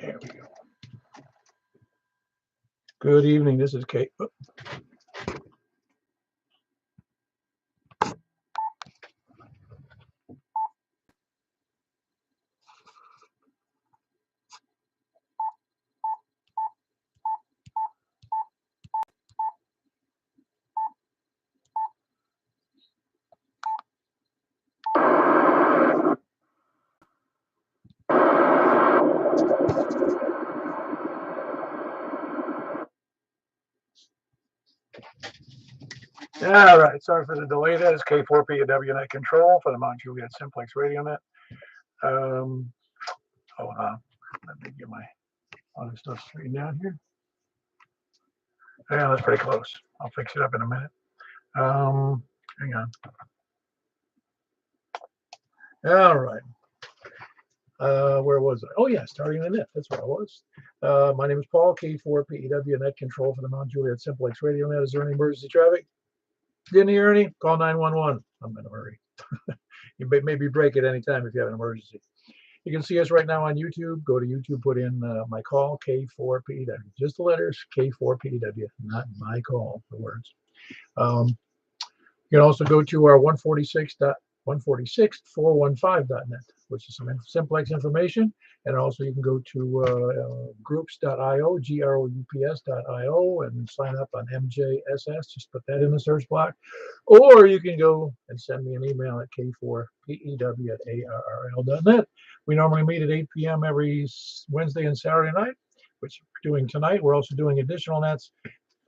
There we go. Good evening. This is Kate. All right, sorry for the delay. That is K4PW Net Control for the Mount Juliet Simplex Radio Net. Hold on, let me get my other stuff straightened out here. Yeah, that's pretty close. I'll fix it up in a minute. Hang on. All right. Where was I? Oh yeah, starting the net. That's where I was. My name is Paul, K4PW Net Control for the Mount Juliet Simplex Radio Net. Is there any emergency traffic? Didn't hear any? Call 911. I'm in a hurry. You may maybe break at any time if you have an emergency. You can see us right now on YouTube. Go to YouTube, put in my call, K4PW. Just the letters, K4PW, not my call, the words. You can also go to our 146.415.net, which is some simplex information. And also you can go to groups.io, groups.io, and sign up on MJSS. Just put that in the search block. Or you can go and send me an email at k4pew@arrl.net. We normally meet at 8 p.m. every Wednesday and Saturday night, which we're doing tonight. We're also doing additional nets,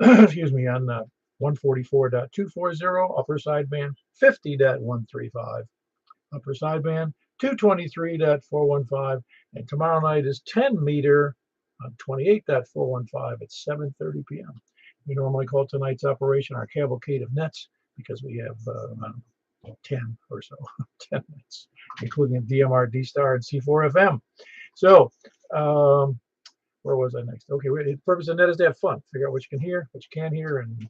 excuse me, on 144.240 upper sideband, 50.135 upper sideband, 223.415, and tomorrow night is 10 meter on 28.415 at 7:30 p.m. We normally call tonight's operation our Cavalcade of Nets because we have 10 or so, 10 nets, including DMR, D-Star, and C4FM. So, where was I next? Okay, the purpose of net is to have fun. Figure out what you can hear, what you can't hear, and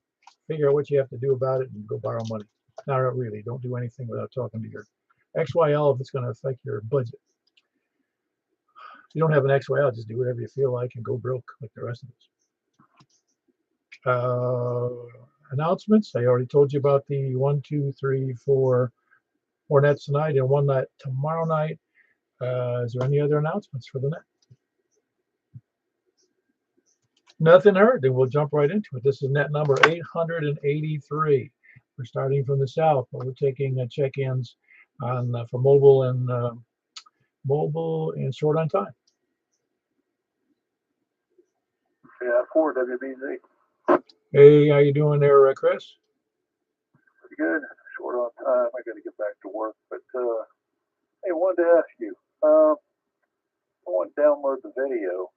figure out what you have to do about it and go borrow money. Not really. Don't do anything without talking to your XYL if it's going to affect your budget. If you don't have an XYL, just do whatever you feel like and go broke like the rest of us. Announcements. I already told you about the 1, 2, 3, 4 nets tonight and one net tomorrow night. Is there any other announcements for the net? Nothing heard. Then we'll jump right into it. This is net number 883. We're starting from the south, but we're taking check-ins on for mobile and short on time. Yeah, 4 WBZ. Hey, how you doing there, Chris? Pretty good. Short on time. I got to get back to work, but hey, I wanted to ask you. I want to download the video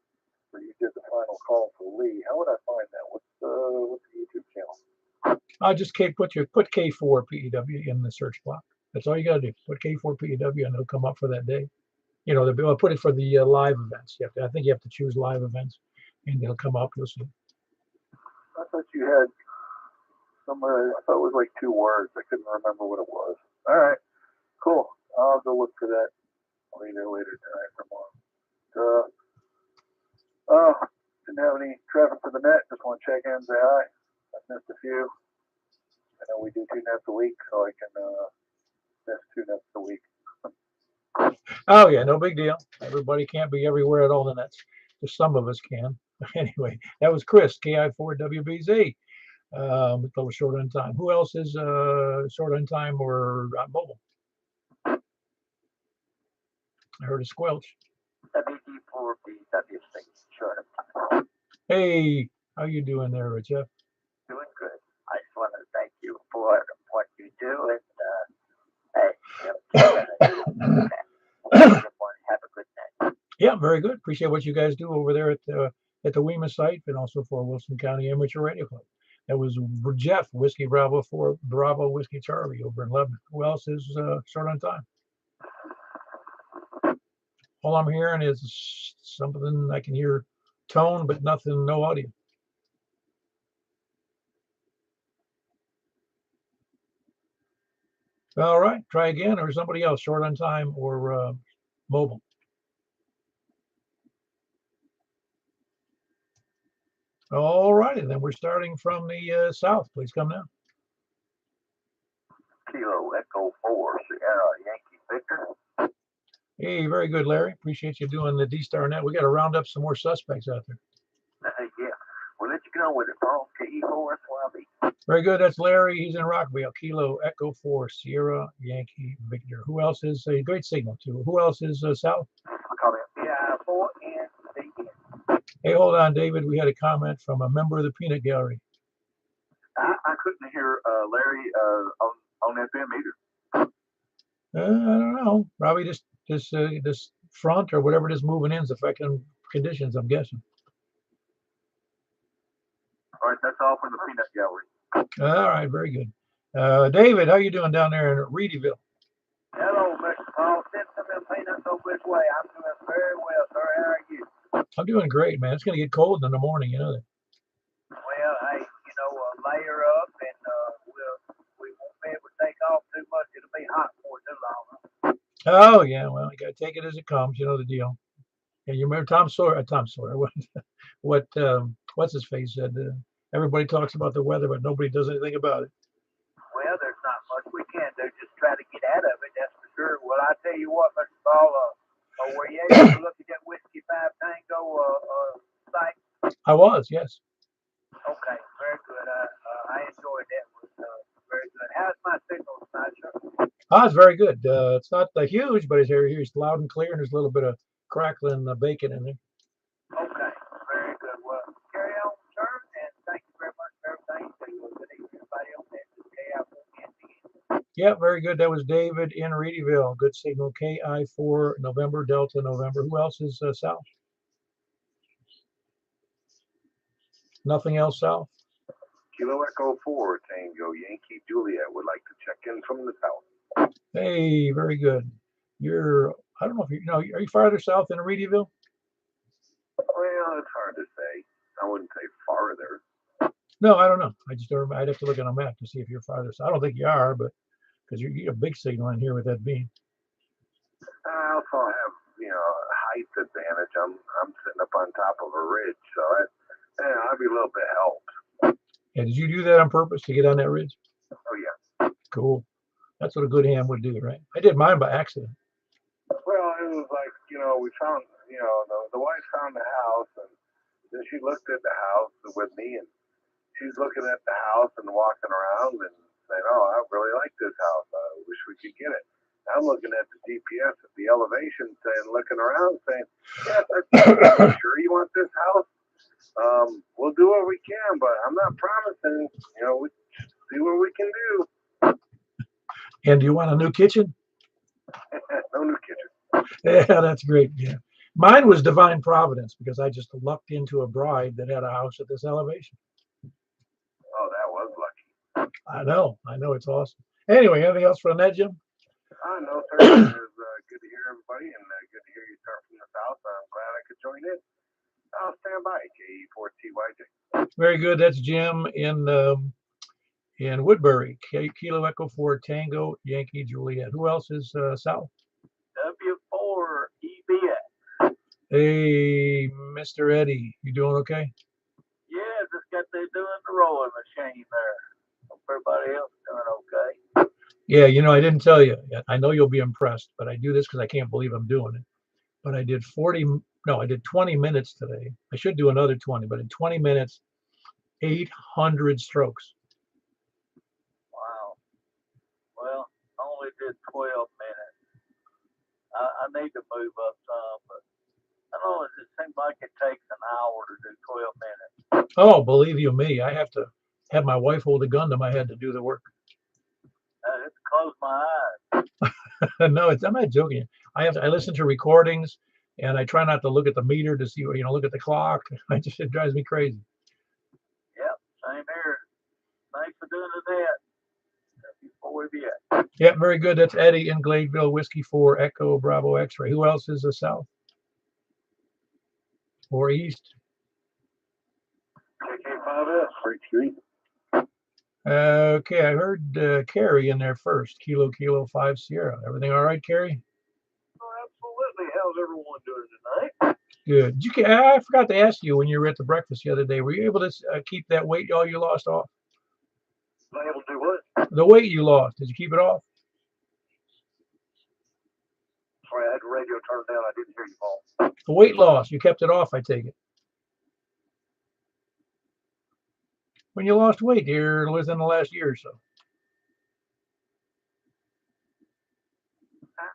where you did the final call for Lee. How would I find that? What's the YouTube channel? Just put K4PEW in the search block. That's all you got to do. Put K4PEW and it'll come up for that day. You know, I'll put it for the live events. I think you have to choose live events, and it'll come up. You'll see. I thought you had somewhere. I thought it was like 2 words. I couldn't remember what it was. All right, cool. I'll go look for that later tonight or tomorrow. Didn't have any traffic for the net. Just want to check in and say hi. I've missed a few. I know we do 2 nets a week, so I can miss 2 nets a week. Oh yeah, no big deal. Everybody can't be everywhere at all the nets. Just some of us can. Anyway, that was Chris, KI4WBZ. A little short on time. Who else is short on time or mobile? I heard a squelch. WD4BW6, short of time. Hey, how you doing there, Jeff? Doing good. I just want to thank you for what you do, and have a good night. Yeah, very good. Appreciate what you guys do over there at the WEMA site and also for Wilson County Amateur Radio Club. That was Jeff, Whiskey Bravo for Bravo Whiskey Charlie over in Lebanon. Who else is short on time? All I'm hearing is something I can hear tone, but nothing, no audio. All right, try again, or somebody else short on time or mobile. All righty, then we're starting from the south. Please come now. Kilo Echo 4, Sierra Yankee Victor. Hey, very good, Larry. Appreciate you doing the D-Star Net. We got to round up some more suspects out there. Yeah, we'll let you go with it, Paul. KE4SYB. Very good. That's Larry. He's in Rockville. Kilo Echo 4, Sierra Yankee Victor. Who else is a great signal too? Who else is south? Call it PI4 and DN. Hey, hold on, David. We had a comment from a member of the Peanut Gallery. I couldn't hear Larry on FM either. I don't know. Probably just this front or whatever it is moving in is affecting conditions, I'm guessing. All right, that's all from the Peanut Gallery. All right, very good. David, how you doing down there in Reedyville? Hello, Mr. Paul. Send some of them peanuts over this way. I'm doing very well, sir. How are you? I'm doing great, man. It's going to get cold in the morning, you know that. Well, hey, layer up, and we won't be able to take off too much. It'll be hot for too long. Oh, yeah, well, you got to take it as it comes. You know the deal. And you remember Tom Sawyer? What's his face said? Everybody talks about the weather, but nobody does anything about it. Well, there's not much we can do. Just try to get out of it, that's for sure. Well, I tell you what, Mr. Paul, were you able to look at that Whiskey 5 Tango site? I was, yes. Okay, very good. I enjoyed that. It was very good. How's my signal tonight, sir? Ah, it's very good. It's not huge, but it's loud and clear, and there's a little bit of crackling bacon in there. Okay, very good. Well, carry on, sir, and thank you very much for everything. Good evening, everybody on that. Yeah, very good. That was David in Reedyville. Good signal. KI4 November Delta November. Who else is south? Nothing else south? Kilo Echo 4 Tango Yankee Juliet would like to check in from the south. Hey, very good. I don't know if are you farther south than Reedyville? Well, it's hard to say. I wouldn't say farther. No, I don't know. I just don't. I'd have to look at a map to see if you're farther south. I don't think you are, but because you get a big signal in here with that beam. I also have, height advantage. I'm sitting up on top of a ridge, so I'd be a little bit helped. Yeah, did you do that on purpose to get on that ridge? Oh yeah. Cool. That's what a good ham would do, right? I did mine by accident. Well, it was like, we found, the wife found the house, and then she looked at the house with me, and she's looking at the house and walking around and saying, "Oh, I really like this house. I wish we could get it." I'm looking at the GPS at the elevation, looking around, saying, "Yes, I'm sure you want this house. We'll do what we can, but I'm not promising. We see what we can do." And do you want a new kitchen? No new kitchen. Yeah, that's great. Yeah, mine was divine providence because I just lucked into a bride that had a house at this elevation. Oh, that was lucky. I know, it's awesome. Anyway, anything else for the net, Jim? No, sir. It was good to hear everybody, and good to hear you start from the south. I'm glad I could join in. I'll stand by. KE4TYJ. Very good. That's Jim in Woodbury. Kilo Echo 4 Tango Yankee Juliet. Who else is south? W4EBS. Hey, Mr. Eddie, you doing okay? Yeah, just got there doing the rowing machine there. Hope everybody else doing okay. Yeah, I didn't tell you yet. I know you'll be impressed, but I do this because I can't believe I'm doing it. But I did 20 minutes today. I should do another 20, but in 20 minutes, 800 strokes. Wow. Well, I only did 12 minutes. I need to move up some, but I don't know, it seems like it takes an hour to do 12 minutes. Oh, believe you me, I have to have my wife hold a gun to my head to do the work. I have to close my eyes. No, I'm not joking. I listen to recordings, and I try not to look at the meter to see, look at the clock. It drives me crazy. Yep, same here. Thanks for doing that. Yeah, very good. That's Eddie in Gladeville, Whiskey 4 Echo Bravo X-ray. Who else is the south or east? KK5S, Street. Okay, I heard Carrie in there first. Kilo 5 Sierra. Everything all right, Carrie? Oh, absolutely. How's everyone doing tonight? Good. I forgot to ask you when you were at the breakfast the other day. Were you able to keep that weight all you lost off? Was I able to do what? The weight you lost, did you keep it off? Sorry, I had the radio turned down. I didn't hear you, Paul. The weight loss, you kept it off, I take it. When you lost weight here within the last year or so.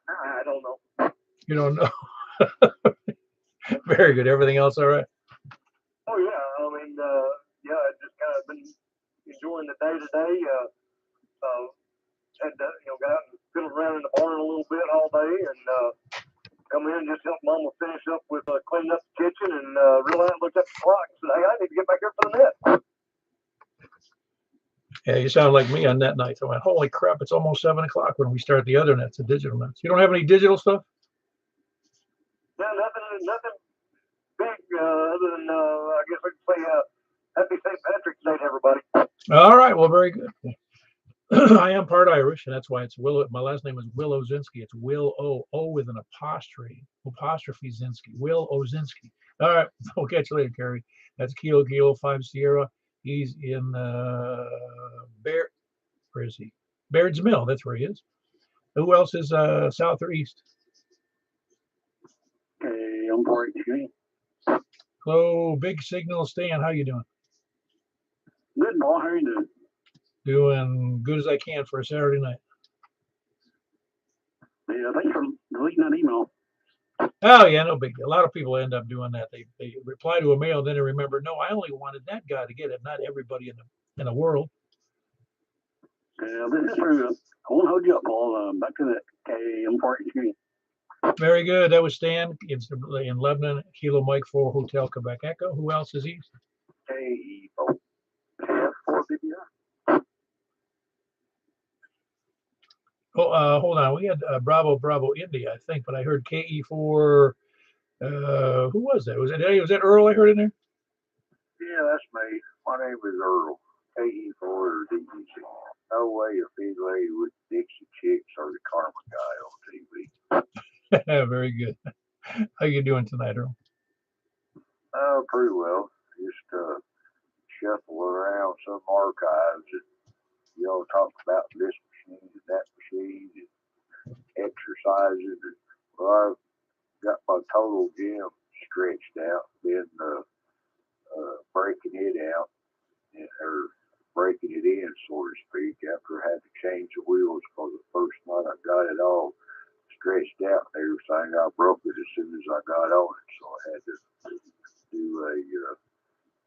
I don't know. You don't know. Very good. Everything else all right? Oh yeah, I mean, yeah, I just kind of been enjoying the day to day. Had to, got out and fiddled around in the barn a little bit all day, and come in and just help Mama finish up with cleaning up the kitchen, and realized, looked at the clock and said, "Hey, I need to get back here for the net." Yeah, you sound like me on net nights. I went, holy crap, it's almost 7 o'clock when we start the other nets, the digital nets. You don't have any digital stuff? Yeah, nothing big other than I guess we could say Happy St. Patrick's Day to everybody. All right, well, very good. I am part Irish, and that's why it's Willow. My last name is Will Ozinski. It's Will O with an apostrophe Zinski. Will Ozinski. All right, we'll catch you later, Kerry. That's Kilo 5 Sierra. He's in Bear. Where is he? Baird's Mill. That's where he is. Who else is south or east? Okay, I'm Party Tree. Hello, Big Signal Stan. How you doing? Good, Paul. How are you doing? Doing good as I can for a Saturday night. Yeah, thanks for deleting that email. Oh yeah, no big deal. A lot of people end up doing that. They reply to a mail, then they remember, no, I only wanted that guy to get it, not everybody in the world. Yeah, this is true. I won't hold you up, Paul. Back to that. Okay, I'm Party Tree. Very good. That was Stan in Lebanon, Kilo Mike 4 Hotel Quebec Echo. Who else is east? KE4BBR. Oh, hold on. We had Bravo India, I think, but I heard KE4. Who was that? Was that Earl I heard in there? Yeah, that's me. My name is Earl. KE4 or DEC. No way affiliated with Dixie Chicks or the Karma guy on TV. Very good. How you doing tonight, Earl? Pretty well. Just shuffle around some archives that talk about this machine and that machine and exercises. And, well, I've got my total gym stretched out, been breaking it out or breaking it in, so to speak, after I had to change the wheels because the first night I got it all stretched out and everything. I broke it as soon as I got on it, so I had to do a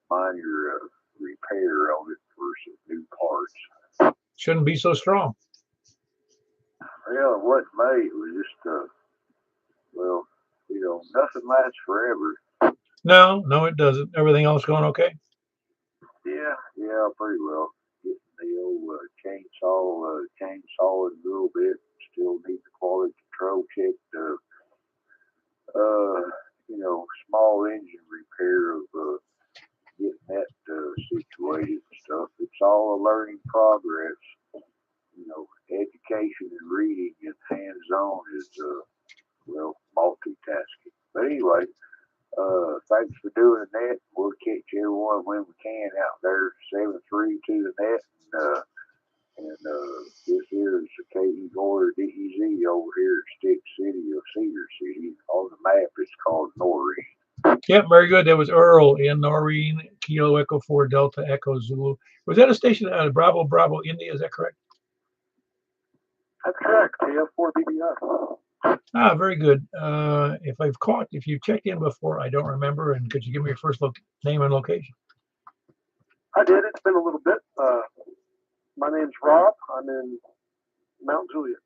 minor repair on it for some new parts. Shouldn't be so strong. Well, it wasn't me. It was just, nothing lasts forever. No, it doesn't. Everything else going okay? Yeah, pretty well. Getting the old chainsaw a little bit. Still need the quality control check. Small engine repair of getting that situated and stuff. It's all a learning progress. Education and reading and hands-on is multitasking. But anyway, thanks for doing that. We'll catch everyone when we can out there. 7-3 to the net. And this is the KE4 DEZ over here at Stick City of Cedar City. On the map, it's called Noreen. Yep, very good. That was Earl in Noreen, Kilo Echo 4 Delta Echo Zulu. Was that a station out of Bravo India? Is that correct? That's correct. KF4BBR. Ah, very good. If you checked in before, I don't remember. And could you give me your first name and location? I did. It's been a little bit. My name's Rob. I'm in Mount Juliet.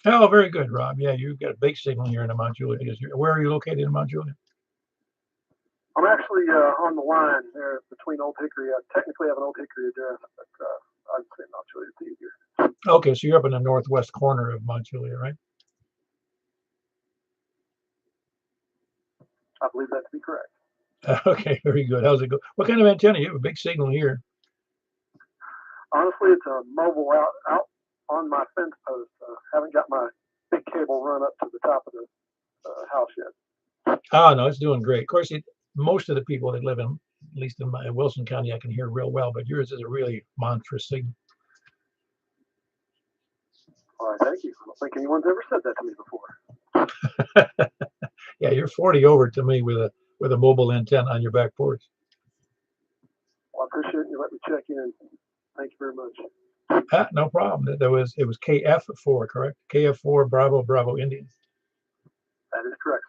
Oh, very good, Rob. Yeah, you've got a big signal here in Mount Juliet. Where are you located in Mount Juliet? I'm actually on the line there between Old Hickory. I technically have an Old Hickory address, but I'd say Mount Juliet's easier. Okay, so you're up in the northwest corner of Mount Juliet, right? I believe that to be correct. Okay, very good. How's it go? What kind of antenna? You have a big signal here. Honestly, it's a mobile out on my fence post. Haven't got my big cable run up to the top of the house yet. Oh, no, it's doing great. Of course, most of the people that live in, at least in my Wilson County, I can hear real well, but yours is a really monstrous signal. All right, thank you. I don't think anyone's ever said that to me before. Yeah, you're 40 over to me with a mobile antenna on your back porch. Well, I appreciate you letting me check in. Thank you very much. No problem. It was KF4, correct? KF4 Bravo Bravo Indian. That is correct.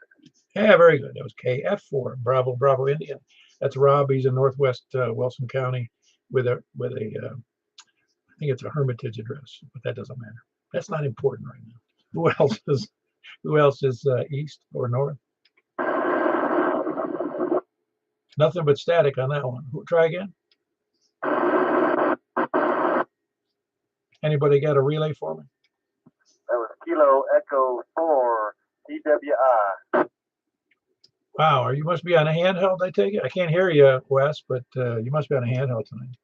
Yeah, very good. That was KF4 Bravo Bravo Indian. That's Rob. He's in Northwest Wilson County with a I think it's a Hermitage address, but that doesn't matter. That's not important right now. Who else is east or north? Nothing but static on that one. Try again. Anybody got a relay for me? That was Kilo Echo 4 TWI. Wow, you must be on a handheld, I take it. I can't hear you, Wes, but you must be on a handheld tonight.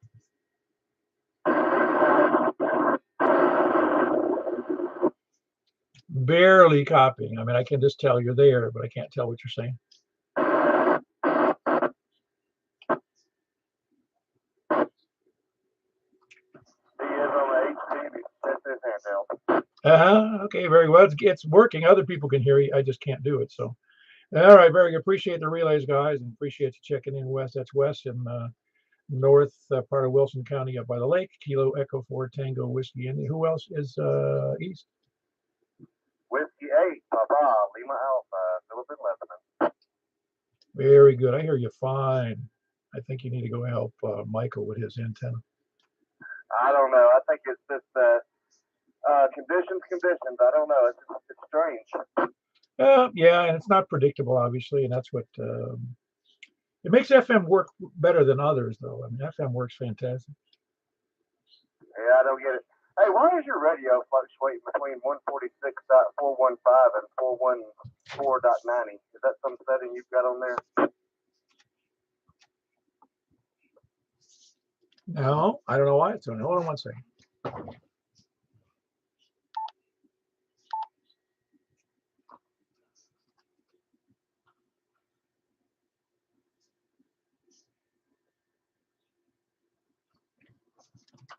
Barely copying. I mean, I can just tell you're there, but I can't tell what you're saying. He is on the HT. That's his handheld. Okay, very well. It's working. Other people can hear you. I just can't do it. So, all right, very good. Appreciate the relays, guys, and appreciate you checking in, Wes. That's Wes in north part of Wilson County up by the lake. Kilo Echo 4 Tango Whiskey. And who else is east? Whiskey 8, Papa, Lima Alpha, Philip in Lebanon. Very good. I hear you fine. I think you need to go help Michael with his antenna. I don't know. I think it's just conditions. I don't know. It's strange. Yeah, and it's not predictable, obviously, and that's what it makes FM work better than others, though. I mean, FM works fantastic. Yeah, I don't get it. Hey, why is your radio fluctuating between 146.415 and 414.90? Is that some setting you've got on there? No, I don't know why it's doing it. Hold on one second.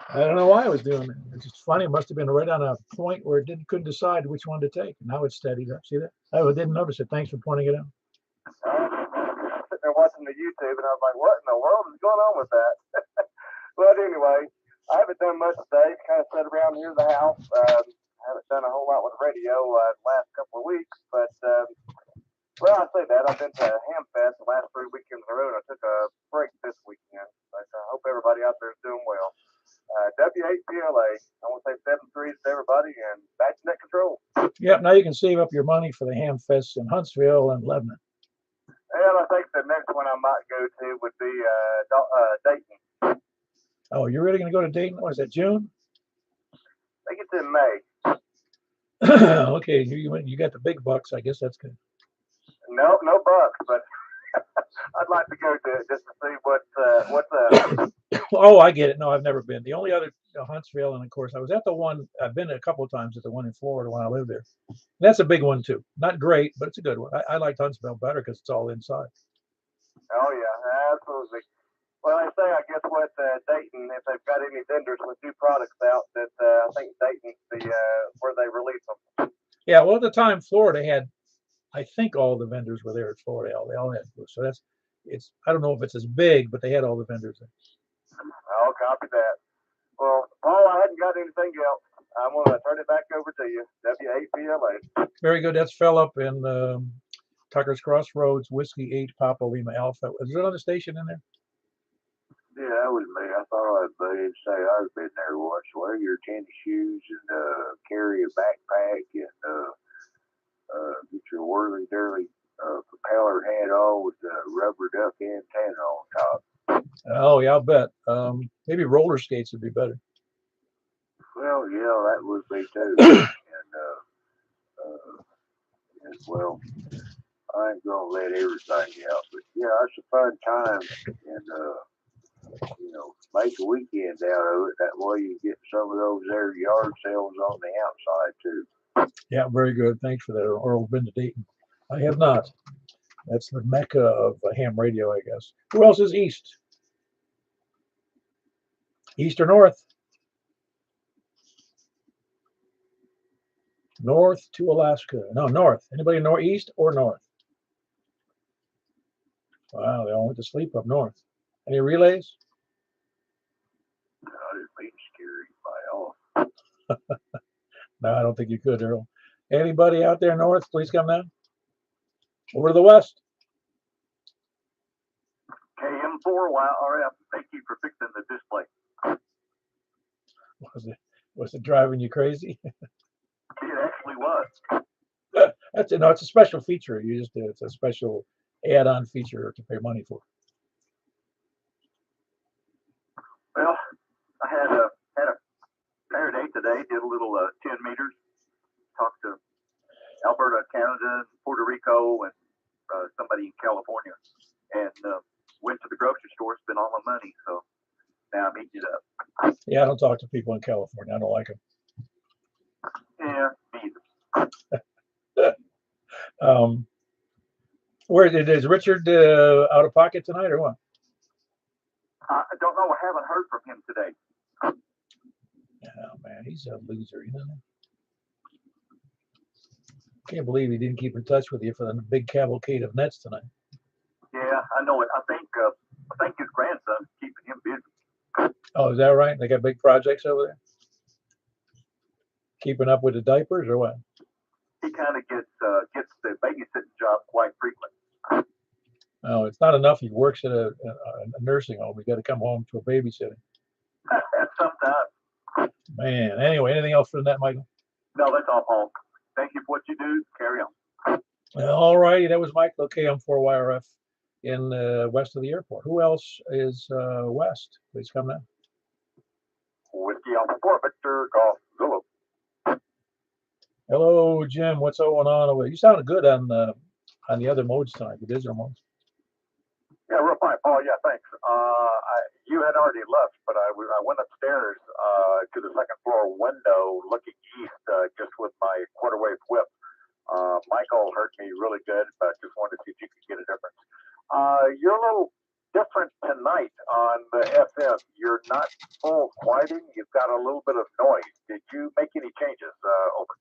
I don't know why it was doing it. It's just funny. It must have been right on a point where it couldn't decide which one to take. Now it's steadied up. See that? I didn't notice it. Thanks for pointing it out. Sitting there watching the YouTube, and I was like, what in the world is going on with that? But anyway, I haven't done much today. Kind of sat around here in the house. Haven't done a whole lot with radio the last couple of weeks. But, well, I say that. I've been to Hamfest the last 3 weekends in a row, and I took a break this weekend. But I hope everybody out there is doing well. W8PLA. I want to say 7-3 to everybody, and back to net control. Yep, now you can save up your money for the ham fest in Huntsville and Lebanon. And I think the next one I might go to would be Dayton. Oh, you're really going to go to Dayton? What is that, June? I think it's in May. Okay, you got the big bucks. I guess that's good. No bucks, but I'd like to go to it just to see what's Oh, I get it. No, I've never been. The only other Huntsville, and of course, I was at the one. I've been a couple of times at the one in Florida when I lived there. And that's a big one too. Not great, but it's a good one. I liked Huntsville better because it's all inside. Oh yeah, absolutely. Well, I say I guess what Dayton, if they've got any vendors with new products out, that I think Dayton's the where they release them. Yeah, well, at the time, Florida had, I think all the vendors were there at Florida. They all had. So it's. I don't know if it's as big, but they had all the vendors there. I'll copy that. Well, Paul, I hadn't got anything else. I'm going to turn it back over to you. W8PLA. Very good. That's Philip in Tucker's Crossroads, Whiskey 8 Papa Lima Alpha. Is there another station in there? Yeah, that was me. I thought I'd say I've been there once. Wear your tennis shoes and carry a backpack and get your whirly-dirly propeller hat on with a rubber duck antenna on top. Oh, yeah, I'll bet. Maybe roller skates would be better. Well, yeah, that would be too. And well, I ain't gonna let everything out, but yeah, it's a fun time, and make a weekend out of it. That way, you get some of those there yard sales on the outside too. Yeah, very good. Thanks for that. Earl, been to Dayton. I have not. That's the mecca of ham radio, I guess. Who else is east? East or north? North to Alaska. No, north. Anybody northeast or north? Wow, they all went to sleep up north. Any relays? I didn't mean to scare anybody off. No, I don't think you could, Earl. Anybody out there north, please come down. Over to the west. KM4YRF, thank you for fixing the display. Was it driving you crazy? It actually was. It's a special feature. It's a special add-on feature to pay money for. Well, I had a fair day today. Did a little 10 meters. Talked to Alberta, Canada, Puerto Rico, and somebody in California, and went to the grocery store, spent all my money. So now I'm eating it up. Yeah, I don't talk to people in California. I don't like them. Yeah, neither. Where is Richard out of pocket tonight or what? I don't know. I haven't heard from him today. Oh man, he's a loser, you know. Can't believe he didn't keep in touch with you for the big cavalcade of nets tonight. Yeah, I know it. I think his grandson's keeping him busy. Oh, is that right? They got big projects over there? Keeping up with the diapers or what? He kind of gets the babysitting job quite frequent. Oh, it's not enough. He works at a nursing home. We got to come home to a babysitting. Sometimes. Man, anyway, anything else for the net, Michael? No, that's all, Paul. Thank you for what you do. Carry on. All righty, that was Michael, KM4YRF in west of the airport. Who else is west? Please come down. Whiskey Alpha 4, Victor Golf Zulu. Hello, Jim. What's going on over there? You sounded good on the other modes tonight, the digital modes. Yeah, real fine, Paul. Yeah, thanks. You had already left, but I went upstairs to the second floor window looking east just with my quarter wave whip. Michael heard me really good, but just wanted to see if you could get a difference. You're a little different tonight on the FM. You're not full quieting. You've got a little bit of noise. Did you make any changes over?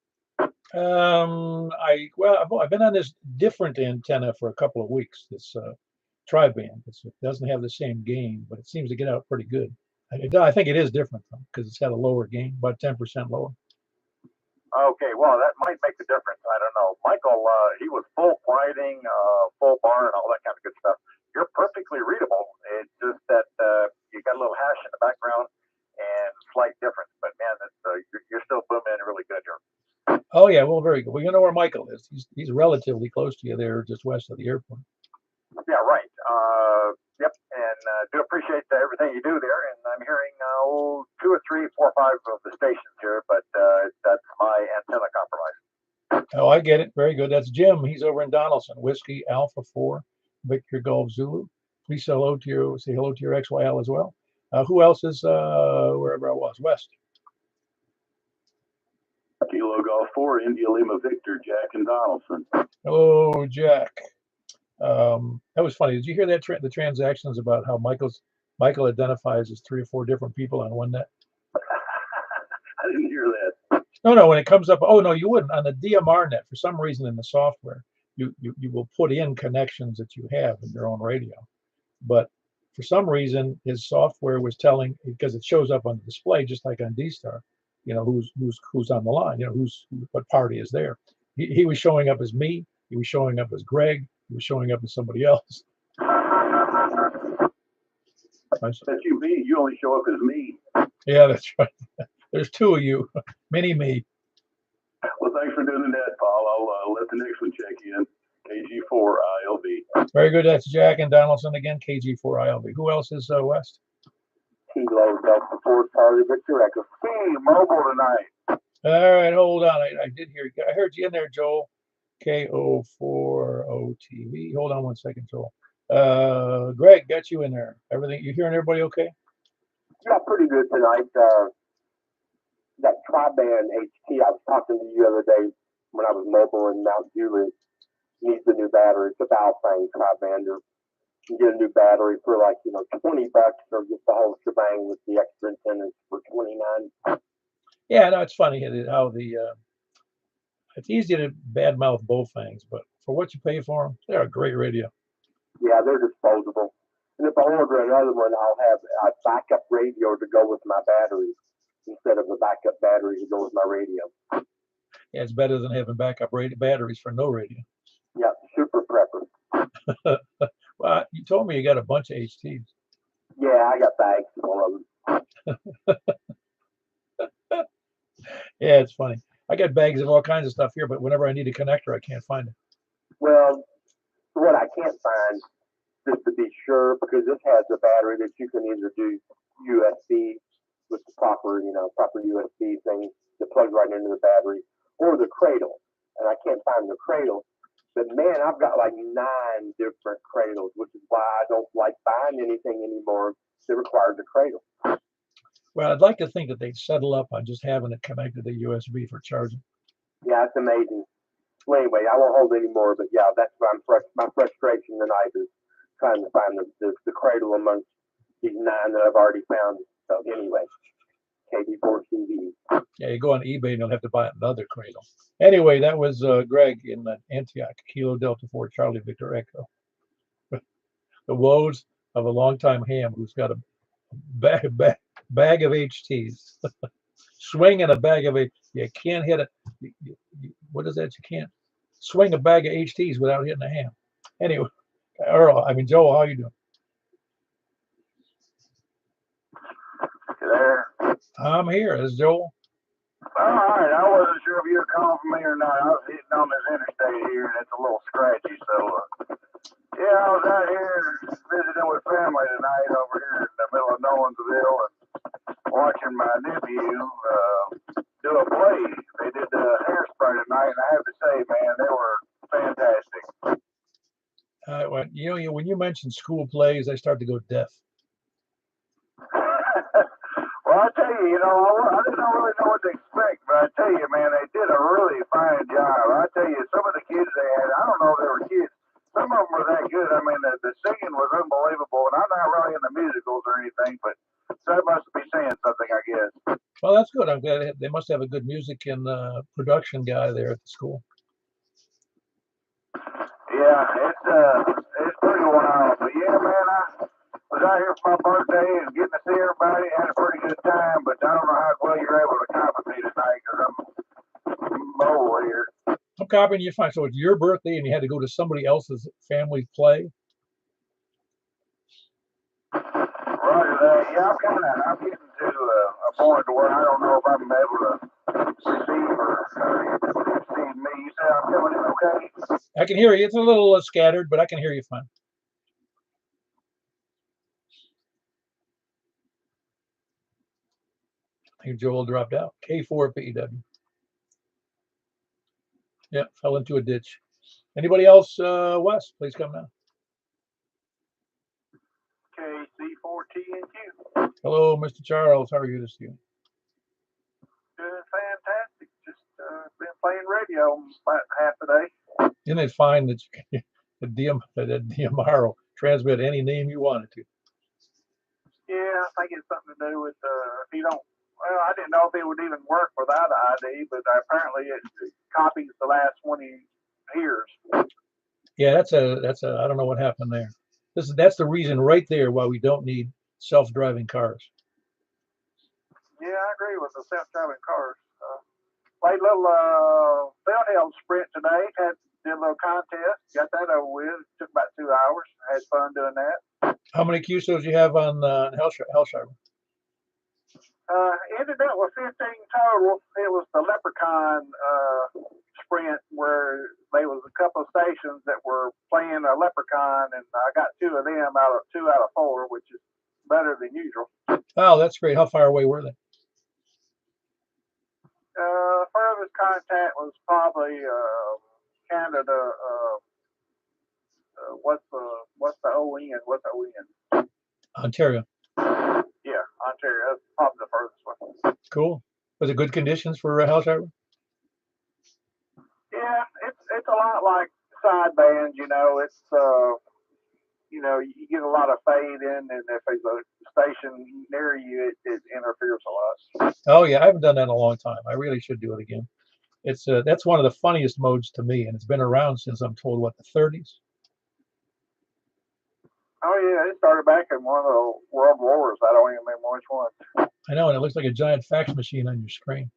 I've been on this different antenna for a couple of weeks. This tri-band. It doesn't have the same gain, but it seems to get out pretty good. I think it is different because it's got a lower gain, about 10% lower. Okay, well, that might make a difference. I don't know. Michael, he was full quieting, full bar, and all that kind of good stuff. You're perfectly readable. It's just that you got a little hash in the background and slight difference. But man, you're still booming really good here. Oh yeah, well, very good. Well, you know where Michael is. He's relatively close to you there, just west of the airport. Yeah, right. Yep, and do appreciate everything you do there. And I'm hearing 2 or 3, 4 or 5 of the stations here, but that's my antenna compromise. Oh, I get it. Very good. That's Jim. He's over in Donaldson. Whiskey Alpha 4, Victor Golf Zulu. Please say hello to your XYL as well. Who else is wherever I was? West. Kilo Golf 4, India Lima Victor, Jack and Donaldson. Hello, Jack. That was funny. Did you hear that the transactions about how Michael identifies as 3 or 4 different people on one net? I didn't hear that. No. When it comes up, oh no, you wouldn't on the DMR net. For some reason in the software, you will put in connections that you have in your own radio, but for some reason his software was telling, because it shows up on the display just like on D-Star, you know who's on the line, you know what party is there. He was showing up as me. He was showing up as Greg. He was showing up as somebody else. That's you, me. You only show up as me. Yeah, that's right. There's 2 of you. Mini me. Well, thanks for doing that, Paul. I'll let the next one check in. KG4 ILV. Very good. That's Jack and Donaldson again. KG4 ILV. Who else is west? Kilo Delta 4 Charlie Victor. I could see mobile tonight. All right, hold on. I did hear you. I heard you in there, Joel. KO4OTV. Hold on one second, Joel. Greg, got you in there. Everything, you hearing everybody okay? Yeah, pretty good tonight. That tri-band HT, I was talking to you the other day when I was mobile in Mount Juliet. needs a new battery. It's a Valfang tri-bander. You can get a new battery for like, $20 or get the whole shebang with the extra antennas for 29. Yeah, no, it's funny how it's easy to badmouth Bowfangs, but for what you pay for them, they're a great radio. Yeah, they're disposable. And if I order another one, I'll have a backup radio to go with my battery instead of a backup battery to go with my radio. Yeah, it's better than having backup batteries for no radio. Yeah, super prepper. Well, you told me you got a bunch of HTs. Yeah, I got bags full of them. Yeah, it's funny. I got bags of all kinds of stuff here, but whenever I need a connector, I can't find it. Well, what I can't find, just to be sure, because this has a battery that you can either do USB with the proper USB thing to plug right into the battery, or the cradle. And I can't find the cradle. But man, I've got like 9 different cradles, which is why I don't like buying anything anymore that requires a cradle. Well, I'd like to think that they'd settle up on just having it connected to USB for charging. Yeah, it's amazing. Well, anyway, I won't hold any more, but yeah, that's my frustration tonight is trying to find the cradle amongst these 9 that I've already found. So anyway, KB4CV. Yeah, you go on eBay and you'll have to buy another cradle. Anyway, that was Greg in Antioch, Kilo Delta 4 Charlie Victor Echo. The woes of a longtime ham who's got a bag of HTs. Swinging a bag of you can't hit it. What is that? You can't swing a bag of HTs without hitting a ham. Anyway, Joel, how you doing? You there? I'm here. This is Joel. All right. I wasn't sure if you were calling for me or not. I was hitting on this interstate here, and it's a little scratchy. So, yeah, I was out here visiting with family tonight over here in the middle of Nolensville and watching my nephew do a play. They did the hairspray tonight, and I have to say, man, they were fantastic. When you mention school plays, I start to go deaf. Well, I tell you, I didn't really know what to expect, but I tell you, man, they did a really fine job. I tell you, some of the kids they had, I don't know if they were kids. Some of them were that good. I mean, the singing was unbelievable, and I'm not really into musicals or anything, but that must be saying something, I guess. Well, that's good. I'm glad they must have a good music and production guy there at the school. Yeah, it's pretty wild. But yeah, man, I was out here for my birthday and getting to see everybody. Had a pretty good time, but I don't know how well you're able to compensate tonight because I'm mobile here. I'm copying you fine. So it's your birthday and you had to go to somebody else's family play? Roger that. Yeah, I'm getting to a point where I don't know if I'm able to receive or receive me. You said I'm coming in okay? I can hear you. It's a little scattered, but I can hear you fine. I think Joel dropped out. K4PEW. Yeah, fell into a ditch. Anybody else, Wes? Please come now. KC4TNQ. Hello, Mr. Charles. How are you this evening? Doing fantastic. Just been playing radio about half the day. Isn't it fine that you can the DMR transmit any name you wanted to? Yeah, I think it's something to do with if you don't. Well, I didn't know if it would even work without an ID, but apparently it copies the last 20 years. Yeah, that's a. I don't know what happened there. That's the reason right there why we don't need self-driving cars. Yeah, I agree with the self-driving cars. Played a little Feldheld sprint today. Did a little contest. Got that over with. It took about 2 hours. Had fun doing that. How many QSOs you have on Hellshire? Ended up with 15 total. It was the Leprechaun sprint where there was a couple of stations that were playing a Leprechaun, and I got 2 of them two out of 4, which is better than usual. Oh, that's great. How far away were they? Furthest contact was probably Canada. What's the ON? What's the ON? Ontario. Yeah, Ontario. That's probably the furthest one. Cool. Was it good conditions for Hellshire? Yeah, it's a lot like sideband, you know, it's you know, you get a lot of fade in, and if there's a station near you, it interferes a lot. Oh yeah, I haven't done that in a long time. I really should do it again. It's that's one of the funniest modes to me, and it's been around since I'm told what, the 30s. Oh yeah, it started back in one of the World Wars. I don't even remember which one. I know, and it looks like a giant fax machine on your screen.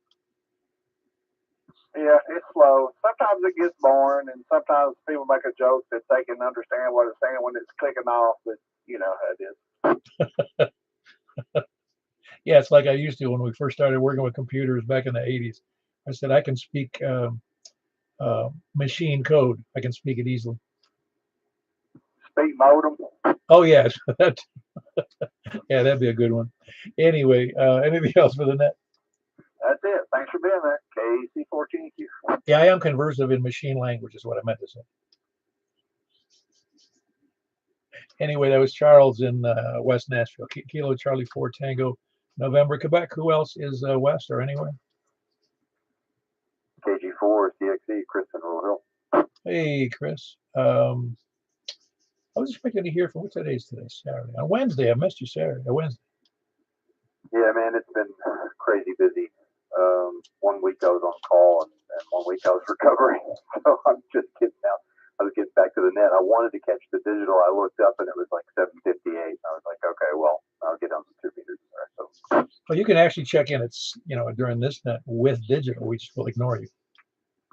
Yeah, it's slow. Sometimes it gets boring, and sometimes people make a joke that they can understand what it's saying when it's clicking off, but you know how it is. Yeah, it's like I used to when we first started working with computers back in the 80s. I said I can speak machine code. I can speak it easily. Speed modem. Oh yes, that, yeah, that'd be a good one. Anyway, anything else for the net? That's it. Thanks for being there. KC14Q. Yeah, I am conversant in machine language, is what I meant to say. Anyway, that was Charles in West Nashville. Kilo Charlie 4 Tango, November, Quebec. Who else is west or anywhere? KG4 CXE, Chris in Rural Hill. Hey, Chris. I was expecting to hear from, what today's today? Saturday. On Wednesday, I missed you Saturday. Wednesday. Yeah, man, it's been crazy busy. 1 week I was on call, and 1 week I was recovering. So I'm just getting out. I was getting back to the net. I wanted to catch the digital. I looked up and it was like 7:58. I was like, okay, well, I'll get on the 2 meters there. So. Well, you can actually check in. It's, you know, during this net with digital. We just will ignore you.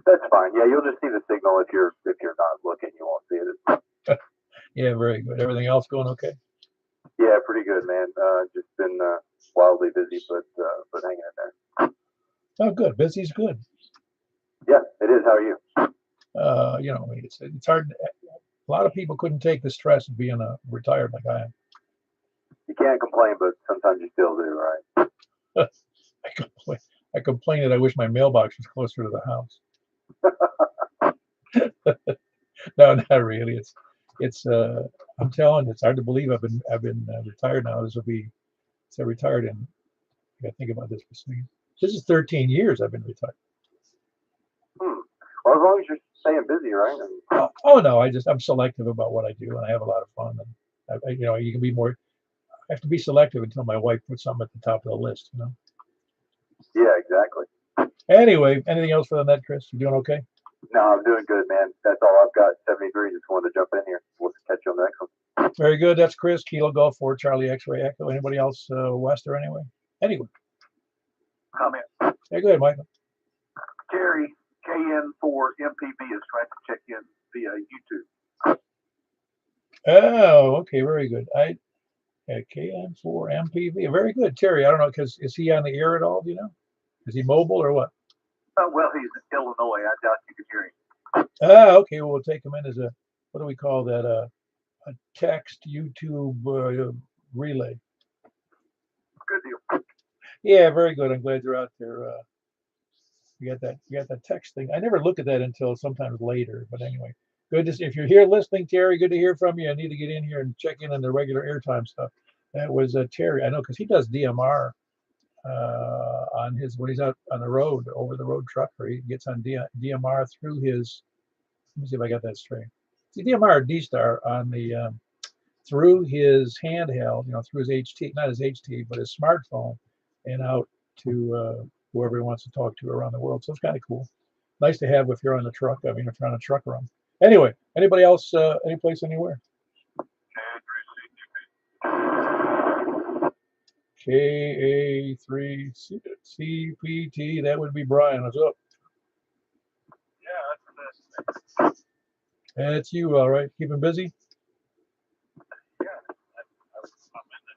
That's fine. Yeah, you'll just see the signal if you're not looking. You won't see it. Yeah, very good. Everything else going okay? Yeah, pretty good, man. Just been wildly busy, but hanging in there. Oh, good. Busy's good. Yeah, it is. How are you? You know, it's hard. A lot of people couldn't take the stress of being retired like I am. You can't complain, but sometimes you still do, right? I complain that I wish my mailbox was closer to the house. No, not really. It's I'm telling you, it's hard to believe I've been retired now. This will be, so retired in, I gotta think about this for a second. This is 13 years I've been retired. Well, as long as you're staying busy, right? Oh no, I'm selective about what I do, and I have a lot of fun. And you know, you can be more. I have to be selective until my wife puts something at the top of the list. You know. Yeah, exactly. Anyway, anything else for the net, Chris? You doing okay? No, I'm doing good, man. That's all I've got. 73. Just wanted to jump in here. We'll catch you on the next one. Very good. That's Chris. Kilo Golf 4 Charlie X-Ray Echo. Anybody else west or anyway? Anyway. Comment. Yeah, go ahead, Michael. Terry, KN4MPB is trying to check in via YouTube. Oh, okay, very good. KN4MPV. Very good, Terry. I don't know, because is he on the air at all? Do you know? Is he mobile or what? Well, he's in Illinois. I doubt you can hear him. Okay. Well, we'll take him in as a, what do we call that? A text YouTube relay. Good deal. Yeah, very good. I'm glad you're out there. You got that text thing. I never look at that until sometimes later. But anyway, good to see. If you're here listening, Terry, good to hear from you. I need to get in here and check in on the regular airtime stuff. That was Terry. I know, because he does DMR on his, when he's out on the road, over the road trucker. He gets on DMR through his. Let me see if I got that straight. See, DMR or D-Star on the through his handheld, you know, through his HT, not his HT, but his smartphone, and out to whoever he wants to talk to around the world. So it's kind of cool. Nice to have if you're on the truck. I mean, if you're on a truck run. Anyway, anybody else, any place, anywhere? KA3CPT, that would be Brian. What's up? Yeah, That's you, all right. Keeping busy? I'm in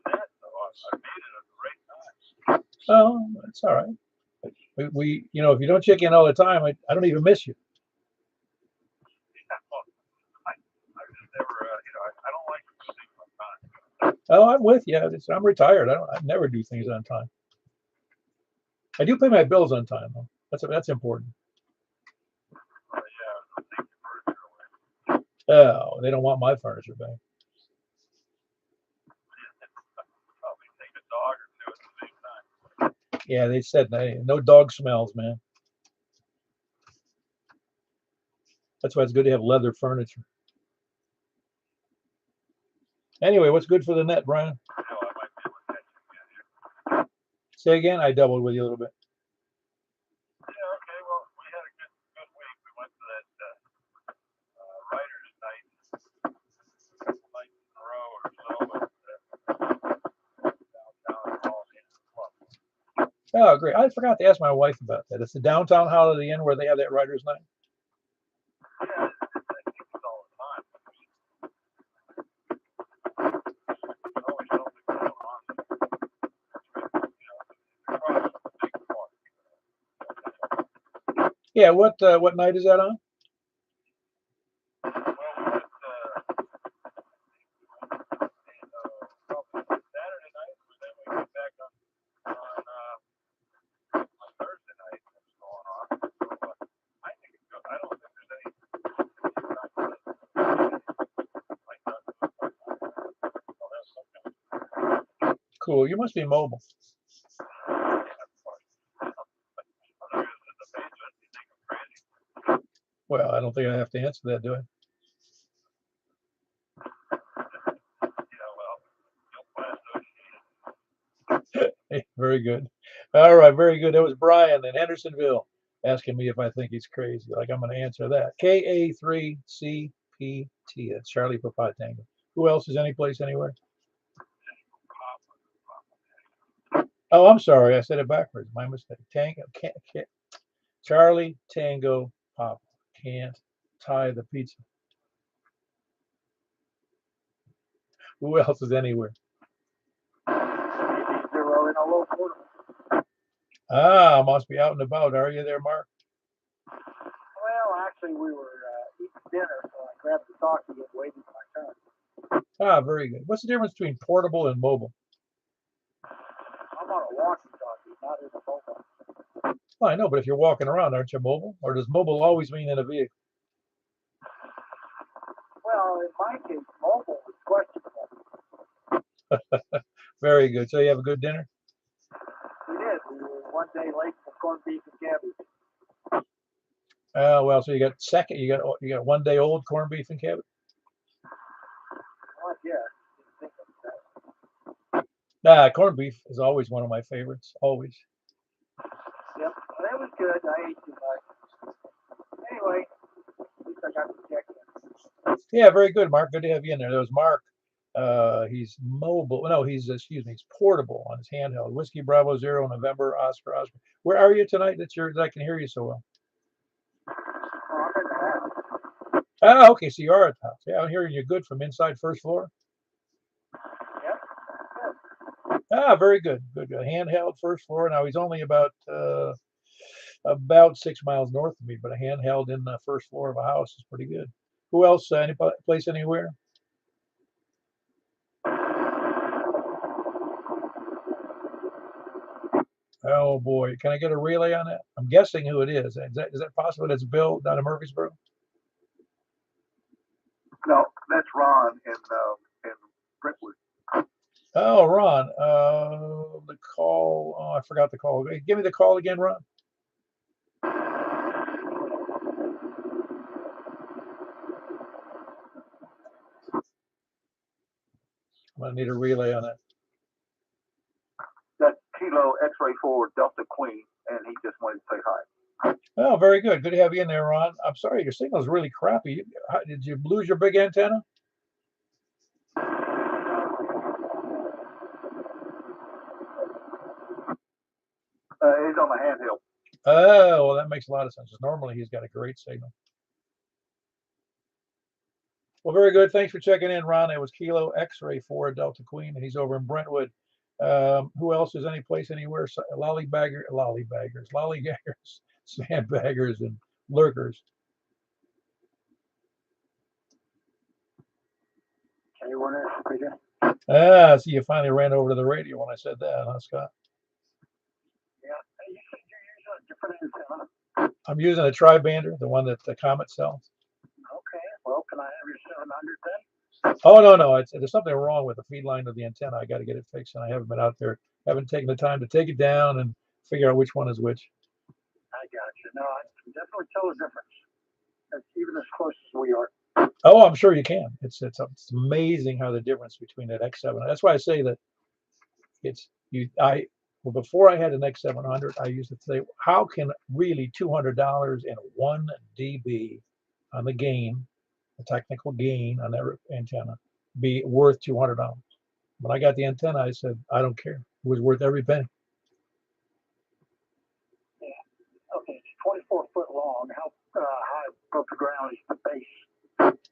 the net, so I made it at the right time. Oh, that's all right. We you know, if you don't check in all the time, I don't even miss you. I just never, I don't like to do things on time. Oh, I'm with you. I'm retired. I never do things on time. I do pay my bills on time, though. That's important. Yeah, take the furniture away. Oh, they don't want my furniture back. Probably take a dog or two at the same time. Yeah, they said no dog smells, man. That's why it's good to have leather furniture. Anyway, what's good for the net, Brian? I know I might be able to catch you again here. Say again. I doubled with you a little bit. Yeah, okay. Well, we had a good week. We went to that writers' night, a couple nights in a row or so, at downtown Holiday Inn Club. Oh, great. I forgot to ask my wife about that. It's the downtown Holiday Inn where they have that writers' night. Yeah, I think it's all the time. There's always something going on. Across the big park. Yeah. What night is that on? Well, we went probably Saturday night, but then we went back on Thursday night. What's going on? So I think it's good. I don't think there's any. Cool. You must be mobile. Well, I don't think I have to answer that, do I? Hey, very good. All right, very good. That was Brian in Hendersonville asking me if I think he's crazy. Like I'm going to answer that. KA3CPT. That's Charlie Papa Tango. Who else is any place anywhere? Oh, I'm sorry. I said it backwards. My mistake. Tango. Can't. Charlie Tango Papa. Can't tie the pizza. Who else is anywhere? Ah, must be out and about. Are you there, Mark? Well, actually, we were eating dinner, so I grabbed the talkie and waited for my turn. Ah, very good. What's the difference between portable and mobile? I'm on a walkie-talkie, not in a mobile. Well, I know, but if you're walking around, aren't you mobile? Or does mobile always mean in a vehicle? Well, in my case, mobile is questionable. Very good. So you have a good dinner? We did. We were one day late for corned beef and cabbage. Well, so you got 1 day old corned beef and cabbage? Well, yeah. Didn't think of that. Nah, corned beef is always one of my favorites. Always. Yep, that was good. I ate too much. Anyway, at least I got to check in. Yeah, very good, Mark. Good to have you in there. There was Mark. He's mobile. No, he's portable on his handheld. Whiskey Bravo 0 November Oscar. Where are you tonight? That I can hear you so well. Oh, I'm in the house. Ah, okay. So you are at the house. Yeah, I'm hearing you good from inside first floor. Yep. Ah, very good. Good. Handheld first floor. Now he's only about 6 miles north of me, but a handheld in the first floor of a house is pretty good. Who else? Any place anywhere? Oh boy, can I get a relay on that? I'm guessing who it is. Is that possible? It's Bill down in Murfreesboro. No, that's Ron in Brentwood. Oh, Ron. The call. Oh, I forgot the call. Hey, give me the call again, Ron. I'm gonna need a relay on that. That's Kilo X-Ray 4 Delta Queen, and he just wanted to say hi. Oh, very good. Good to have you in there, Ron. I'm sorry, your signal's really crappy. Did you lose your big antenna? He's on the handheld. Oh, well, that makes a lot of sense. Normally, he's got a great signal. Well, very good. Thanks for checking in, Ron. It was Kilo X-Ray 4 Delta Queen, and he's over in Brentwood. Who else is any place anywhere? Lollygaggers, sandbaggers, and lurkers. Okay, Warner, right here. Ah, see, you finally ran over to the radio when I said that, huh, Scott? Yeah, you said you're using a different antenna. I'm using a tri-bander, the one that the Comet sells. Okay, well, can I have your 700 then? Oh, no. There's something wrong with the feed line of the antenna. I got to get it fixed, and I haven't been out there. Haven't taken the time to take it down and figure out which one is which. I got you. No, I can definitely tell the difference. That's even as close as we are. Oh, I'm sure you can. It's amazing how the difference between that X7. That's why I say that well, before I had an X700, I used to say, how can really $200 and 1 dB on the gain, the technical gain on that antenna, be worth $200? When I got the antenna, I said, I don't care. It was worth every penny. Yeah. Okay, it's 24 foot long. How high above the ground is the base?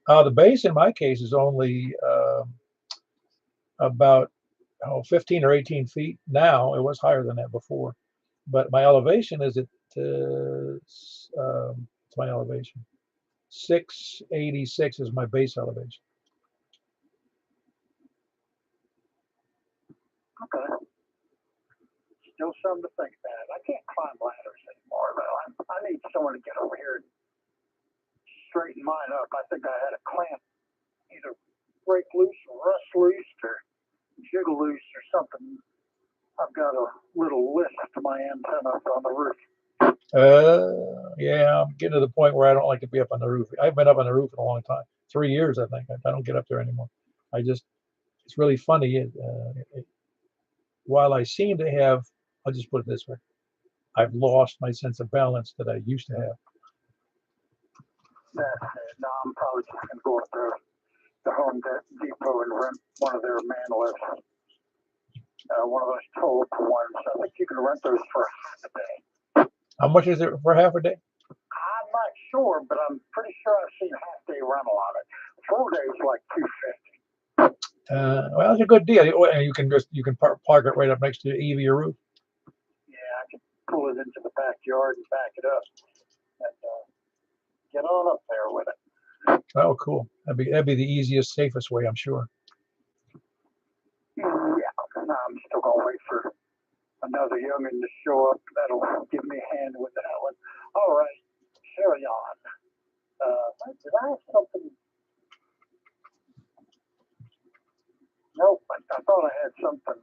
The base in my case is only about 15 or 18 feet. Now it was higher than that before, but my elevation is at it's my elevation. 686 is my base elevation. Okay. Still something to think about. I can't climb ladders anymore, though. I need someone to get over here and straighten mine up. I think I had a clamp either break loose or rust loose or jiggle loose or something. I've got a little list to my antenna on the roof. Yeah, I'm getting to the point where I don't like to be up on the roof. I've been up on the roof in a long time, 3 years, I think. I don't get up there anymore. It's really funny. While I seem to have, I'll just put it this way, I've lost my sense of balance that I used to have. No, I'm probably just going to go up there to Home Depot and rent one of their man lifts. One of those towable ones. I think you can rent those for half a day. How much is it for half a day? I'm not sure, but I'm pretty sure I've seen half-day rental on it. 4 days, like $250. Well, it's a good deal. And you can park it right up next to the eave of your roof. Yeah, I can pull it into the backyard and back it up, and get on up there with it. Oh, cool. That'd be the easiest, safest way, I'm sure. Yeah, I'm still gonna wait for another youngin to show up that'll give me a hand with that one. All right, carry on. Did I have something? Nope, I thought I had something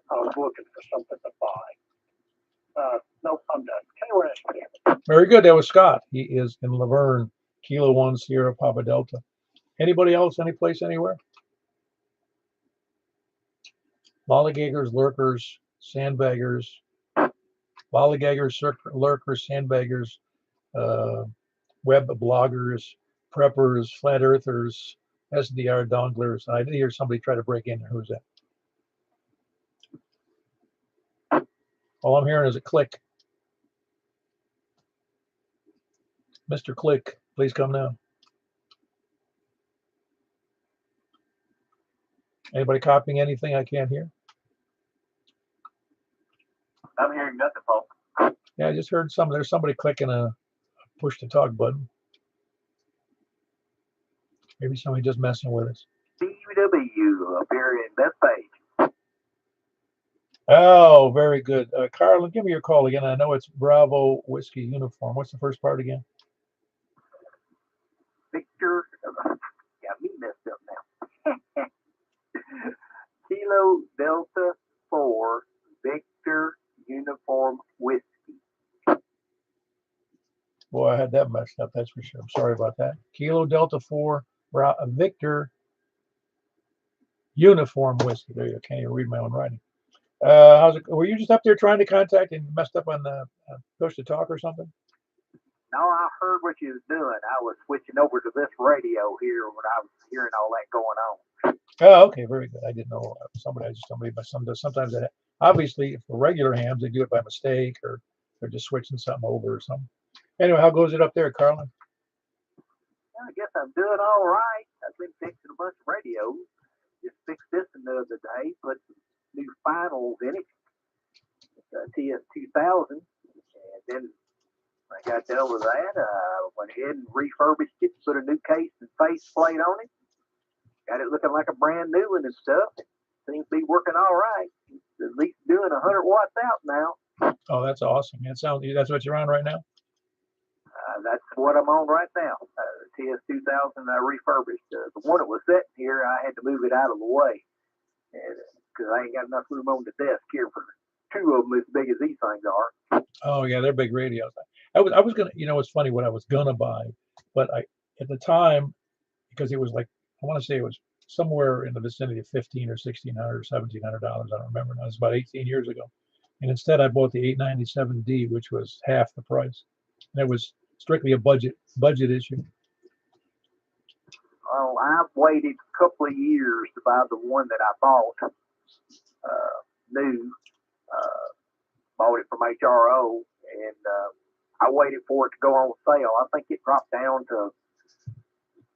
I was looking for something to buy. Nope, I'm done. KOSP. Very good. That was Scott. He is in Laverne, Kilo 1 Sierra Papa Delta. Anybody else? Any place, anywhere? Lollygaggers, lurkers, sandbaggers, lollygaggers, lurkers, sandbaggers, web bloggers, preppers, flat earthers, SDR donglers. I did hear somebody try to break in there. Who's that? All I'm hearing is a click. Mr. Click, please come now. Anybody copying anything I can't hear? I'm hearing nothing, folks. Yeah, I just heard there's somebody clicking a push to talk button. Maybe somebody just messing with us. BW up here in Bethpage. Oh, very good. Carlin, give me your call again. I know it's Bravo Whiskey Uniform. What's the first part again? Victor, got me messed up now. Kilo Delta 4 Victor Uniform Whiskey. Boy, I had that messed up, that's for sure. I'm sorry about that. Kilo Delta 4 Victor Uniform Whiskey. There you go. Can't even read my own writing. How's it? Were you just up there trying to contact and messed up on the push to talk or something? No, I heard what you was doing. I was switching over to this radio here when I was hearing all that going on. Oh, okay, very good. I didn't know. Somebody by sometimes that obviously for regular hams they do it by mistake or they're just switching something over or something. Anyway, how goes it up there, Carlin? Well, I guess I'm doing all right. I've been fixing a bunch of radios. Just fixed this the other day, put some new finals in it, TS2000, and then when I got done with that, went ahead and refurbished it, put a new case and faceplate on it, got it looking like a brand new one and stuff. It seems to be working all right. It's at least doing 100 watts out now. Oh, that's awesome. That's what you're on right now? That's what I'm on right now. TS2000 I refurbished. The one that was sitting here, I had to move it out of the way because I ain't got enough room on the desk here for two of them as big as these things are. Oh yeah, they're big radios. I was gonna, it's funny what I was gonna buy But at the time, because it was like, I want to say it was somewhere in the vicinity of $1,500 or $1,600 or $1,700. I don't remember now. It was about 18 years ago. And instead, I bought the 897D, which was half the price. And it was strictly a budget issue. Well, I've waited a couple of years to buy the one that I bought new. Bought it from HRO, and I waited for it to go on sale. I think it dropped down to,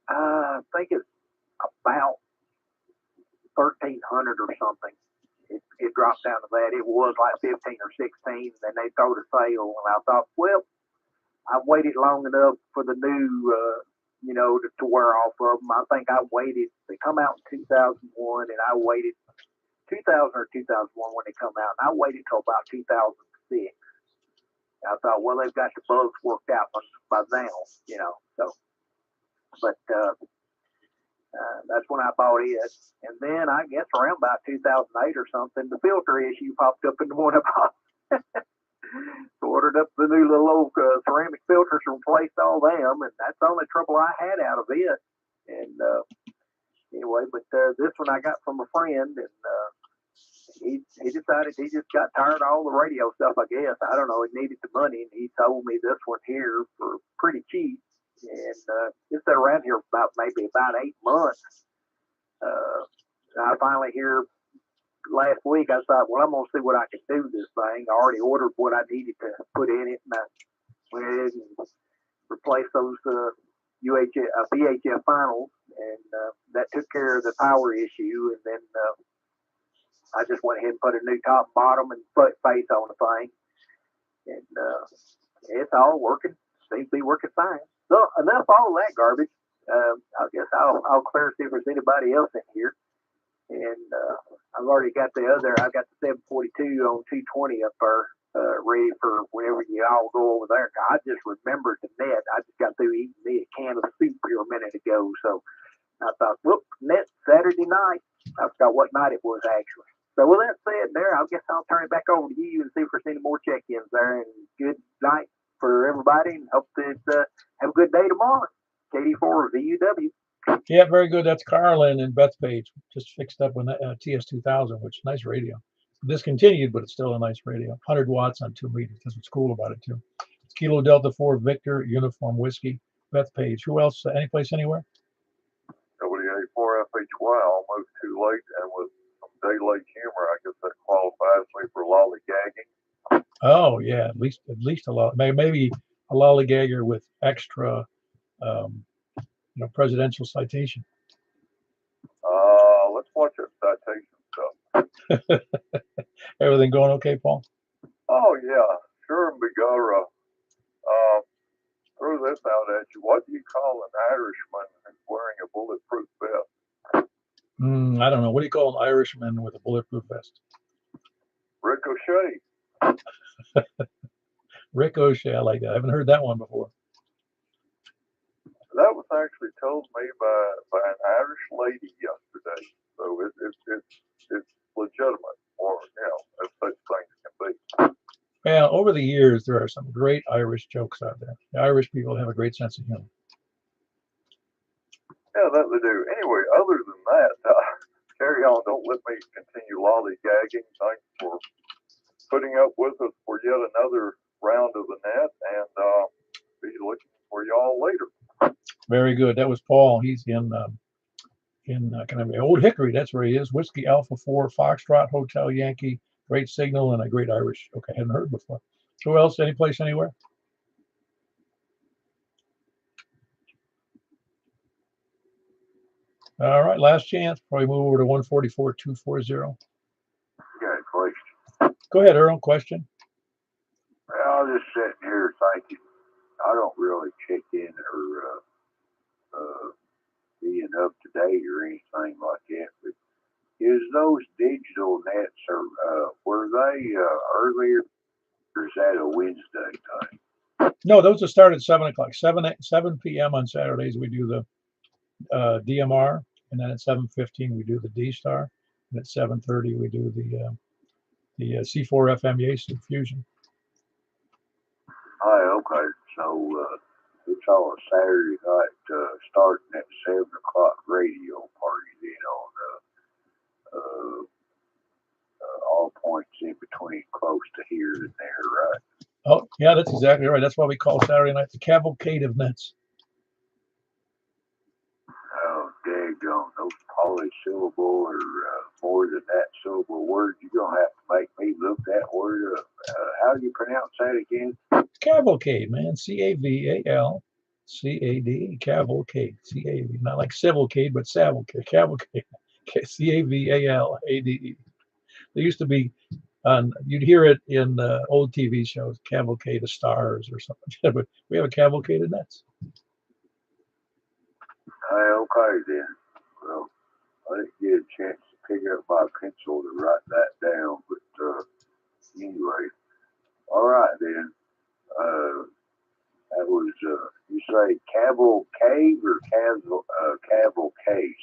I think it's about 1,300 or something. It dropped down to that. It was like 15 or 16, and then they throw the sale, and I thought, well, I've waited long enough for the new, to wear off of them. I think I waited. They come out in 2001, and I waited 2000 or 2001 when they come out, and I waited till about 2006. I thought, well, they've got the bugs worked out by now, So, but that's when I bought it, and then I guess around about 2008 or something, the filter issue popped up in the one I bought. So ordered up the new little old ceramic filters and replaced all them, and that's the only trouble I had out of it. And anyway, but this one I got from a friend, and he decided he just got tired of all the radio stuff, I guess. I don't know, he needed the money, and he sold me this one here for pretty cheap. And it's been around here for maybe about 8 months. I finally here last week, I thought, well, I'm going to see what I can do with this thing. I already ordered what I needed to put in it, and I went ahead and replaced those VHF finals, and that took care of the power issue. And then I just went ahead and put a new top and bottom and face on the thing, and it's all working. Seems to be working fine. So enough all that garbage. I guess I'll clear see if there's anybody else in here. And I've already got I've got the 742 on 220 up there ready for whenever you all go over there. I just remembered the net. I just got through eating me a can of soup here a minute ago. So I thought, whoop, net Saturday night. I forgot what night it was actually. So with that said there, I guess I'll turn it back over to you and see if there's any more check-ins there. And good night for everybody, and hope that have a good day tomorrow. KD4 VUW. Yeah, very good. That's Carlin and Bethpage. Just fixed up with TS2000, which is nice radio. Discontinued, but it's still a nice radio. 100 watts on 2 meters. That's what's cool about it, too. It's Kilo Delta 4 Victor, Uniform Whiskey, Bethpage. Who else? Any place, anywhere? WA4FHY, almost too late, and with some daylight humor, I guess that qualifies me for lollygagging. Oh, yeah, at least a lot. Maybe a lollygagger with extra presidential citation. Let's watch that citation stuff. Everything going okay, Paul? Oh, yeah. Sure, Megara. Throw this out at you. What do you call an Irishman who's wearing a bulletproof vest? I don't know. What do you call an Irishman with a bulletproof vest? Ricochet. Ricochet, I like that. I haven't heard that one before. That was actually told me by an Irish lady yesterday, so it's legitimate, or as such things can be. Well, over the years, there are some great Irish jokes out there. The Irish people have a great sense of humor. Yeah, that they do. Anyway, other than that, carry on. Don't let me continue lollygagging. Thanks for putting up with us for yet another round of the net, and be looking for y'all later. Very good. That was Paul. He's in Old Hickory. That's where he is. Whiskey Alpha 4, Foxtrot, Hotel Yankee, great signal, and a great Irish. Okay, I hadn't heard before. Who else? Any place, anywhere? All right, last chance. Probably move over to 144-240. Okay, question. Go ahead, Earl. Question. Well, I was just sitting here thinking, I don't really check in or being up to date or anything like that, but is those digital nets, were they earlier, or is that a Wednesday thing? No, those are started at 7 o'clock. 7 p.m. on Saturdays, we do the DMR, and then at 7:15 we do the D-Star, and at 7:30 we do the C4 FM Yasu Fusion. Oh, okay. So it's all a Saturday night, starting at 7 o'clock radio party then on all points in between, close to here and there, right? Oh, yeah, that's exactly right. That's why we call Saturday night the Cavalcade of Nets. Oh, daggone, those polysyllable or more than that syllable words, you're going to have to make me look that word up. How do you pronounce that again? Cavalcade, man. C-A-V-A-L-C-A-D-E. Cavalcade. C-A-V. Not like Civilcade, but Savalcade. Cavalcade. C-A-V-A-L-A-D-E. There used to be, you'd hear it in old TV shows, Cavalcade of Stars or something. But we have a Cavalcade of Nets. Okay, then. Well, I didn't get a chance to pick up my pencil to write that down, but anyway. All right, then. That was, you say cavalcade or cavalcade?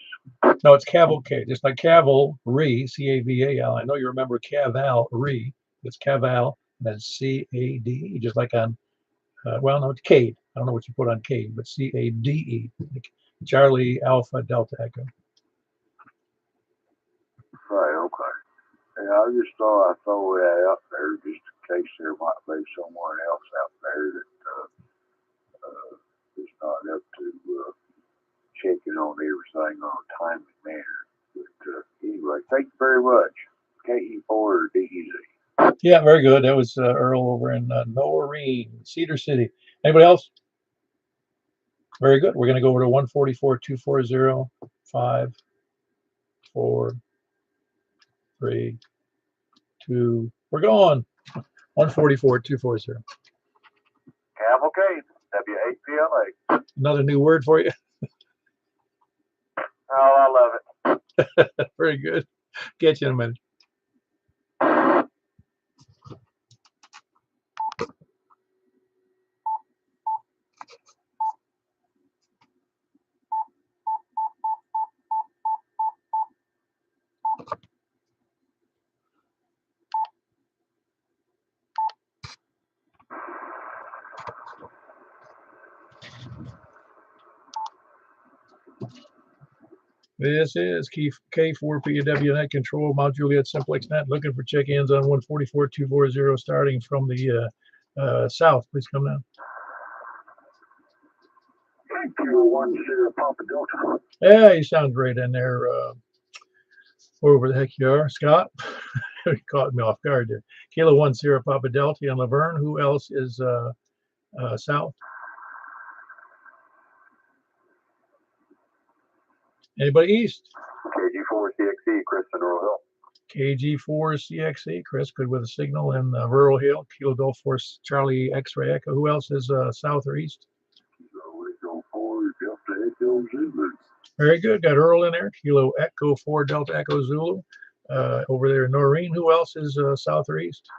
No, it's Cavalcade. Just like cavalry, C-A-V-A-L. I know you remember cavalry. It's caval, and then C-A-D-E, just like on, well, no, it's Cade. I don't know what you put on Cade, but C-A-D-E. Like Charlie Alpha Delta Echo. Right, okay. And I just thought I'd throw that out there just in case there might be someone else out there that is not up to checking on everything on a timely manner. But anyway, thank you very much. KE4 DEZ. Yeah, very good. That was Earl over in Noreen, Cedar City. Anybody else? Very good. We're going to go over to 144 240 5 4 3 2. We're going 144 240. Cavalcade, W8PLA. Another new word for you. Oh, I love it. Very good. Catch you in a minute. This is K4PW Net Control, Mount Juliet Simplex Net, looking for check-ins on 144 240 starting from the south. Please come down. Kilo 10 Papa Delta. Yeah, you sound great in there. Wherever the heck you are, Scott. You caught me off guard there. Kilo 10 Papa Delta and Laverne. Who else is south? Anybody east? KG4 CXE, Chris in Rural Hill. KG4 CXE, Chris, good with a signal in Rural Hill. Kilo Golf Force Charlie X-Ray Echo. Who else is south or east? Kilo 4 Delta Echo Zulu. Very good. Got Earl in there. Kilo Echo 4 Delta Echo Zulu. Over there in Noreen. Who else is south or east?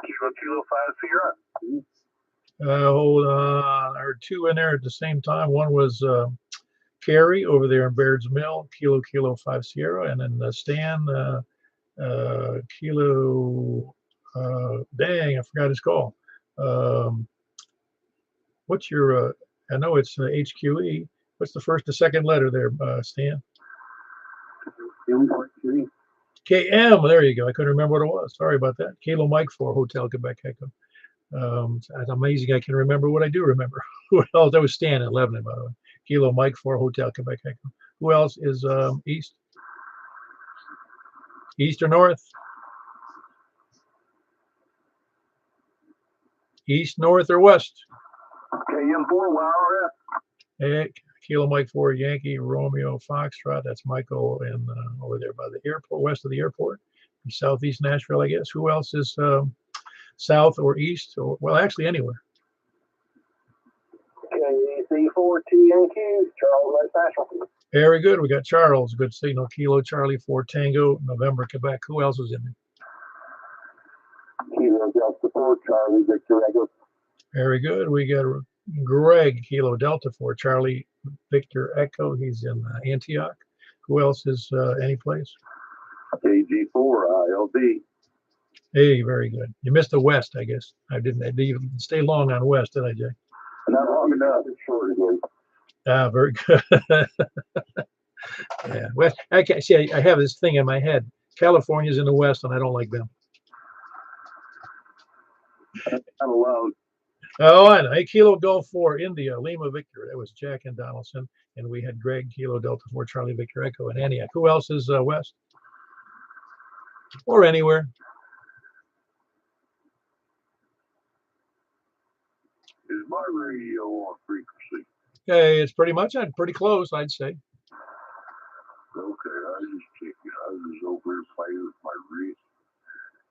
Kilo 5 Sierra. Hold on. There are two in there at the same time. One was Carrie over there in Baird's Mill, Kilo 5 Sierra, and then Stan, Kilo, dang, I forgot his call. What's your, I know it's HQE. What's the first to second letter there, Stan? KM, there you go. I couldn't remember what it was. Sorry about that. Kilo Mike 4, Hotel Quebec Echo. It's amazing I can remember what I do remember. Oh, that was Stan at Lebanon, by the way. Kilo Mike 4 Hotel Quebec Echo. Who else is east? East or north? East, north, or west? KM4 Wildcat. Hey, Kilo Mike 4 Yankee Romeo Foxtrot. That's Michael in over there by the airport, west of the airport, southeast Nashville, I guess. Who else is south or east? Or, well, actually anywhere. KC4 TNQ, Charles West Nashville. Very good. We got Charles. Good signal. Kilo Charlie 4 Tango, November, Quebec. Who else is in there? Kilo Delta 4 Charlie Victor Echo. Very good. We got Greg, Kilo Delta 4 Charlie Victor Echo. He's in Antioch. Who else is any place? KG4 ILD. Hey, very good. You missed the west, I guess. I didn't even stay long on west, did I, Jay? Not long enough. It's short again. Ah, very good. Yeah. Well, I can't see. I have this thing in my head. California's in the west, and I don't like them. Not allowed. Oh, I know. Hey, Kilo Golf 4, India, Lima Victor. That was Jack and Donaldson. And we had Greg, Kilo Delta 4, Charlie Victor Echo, and Antioch. Who else is west? Or anywhere? Is my radio on frequency? Okay, it's pretty close, I'd say. Okay, I was just checking. I was over here playing with my wrist.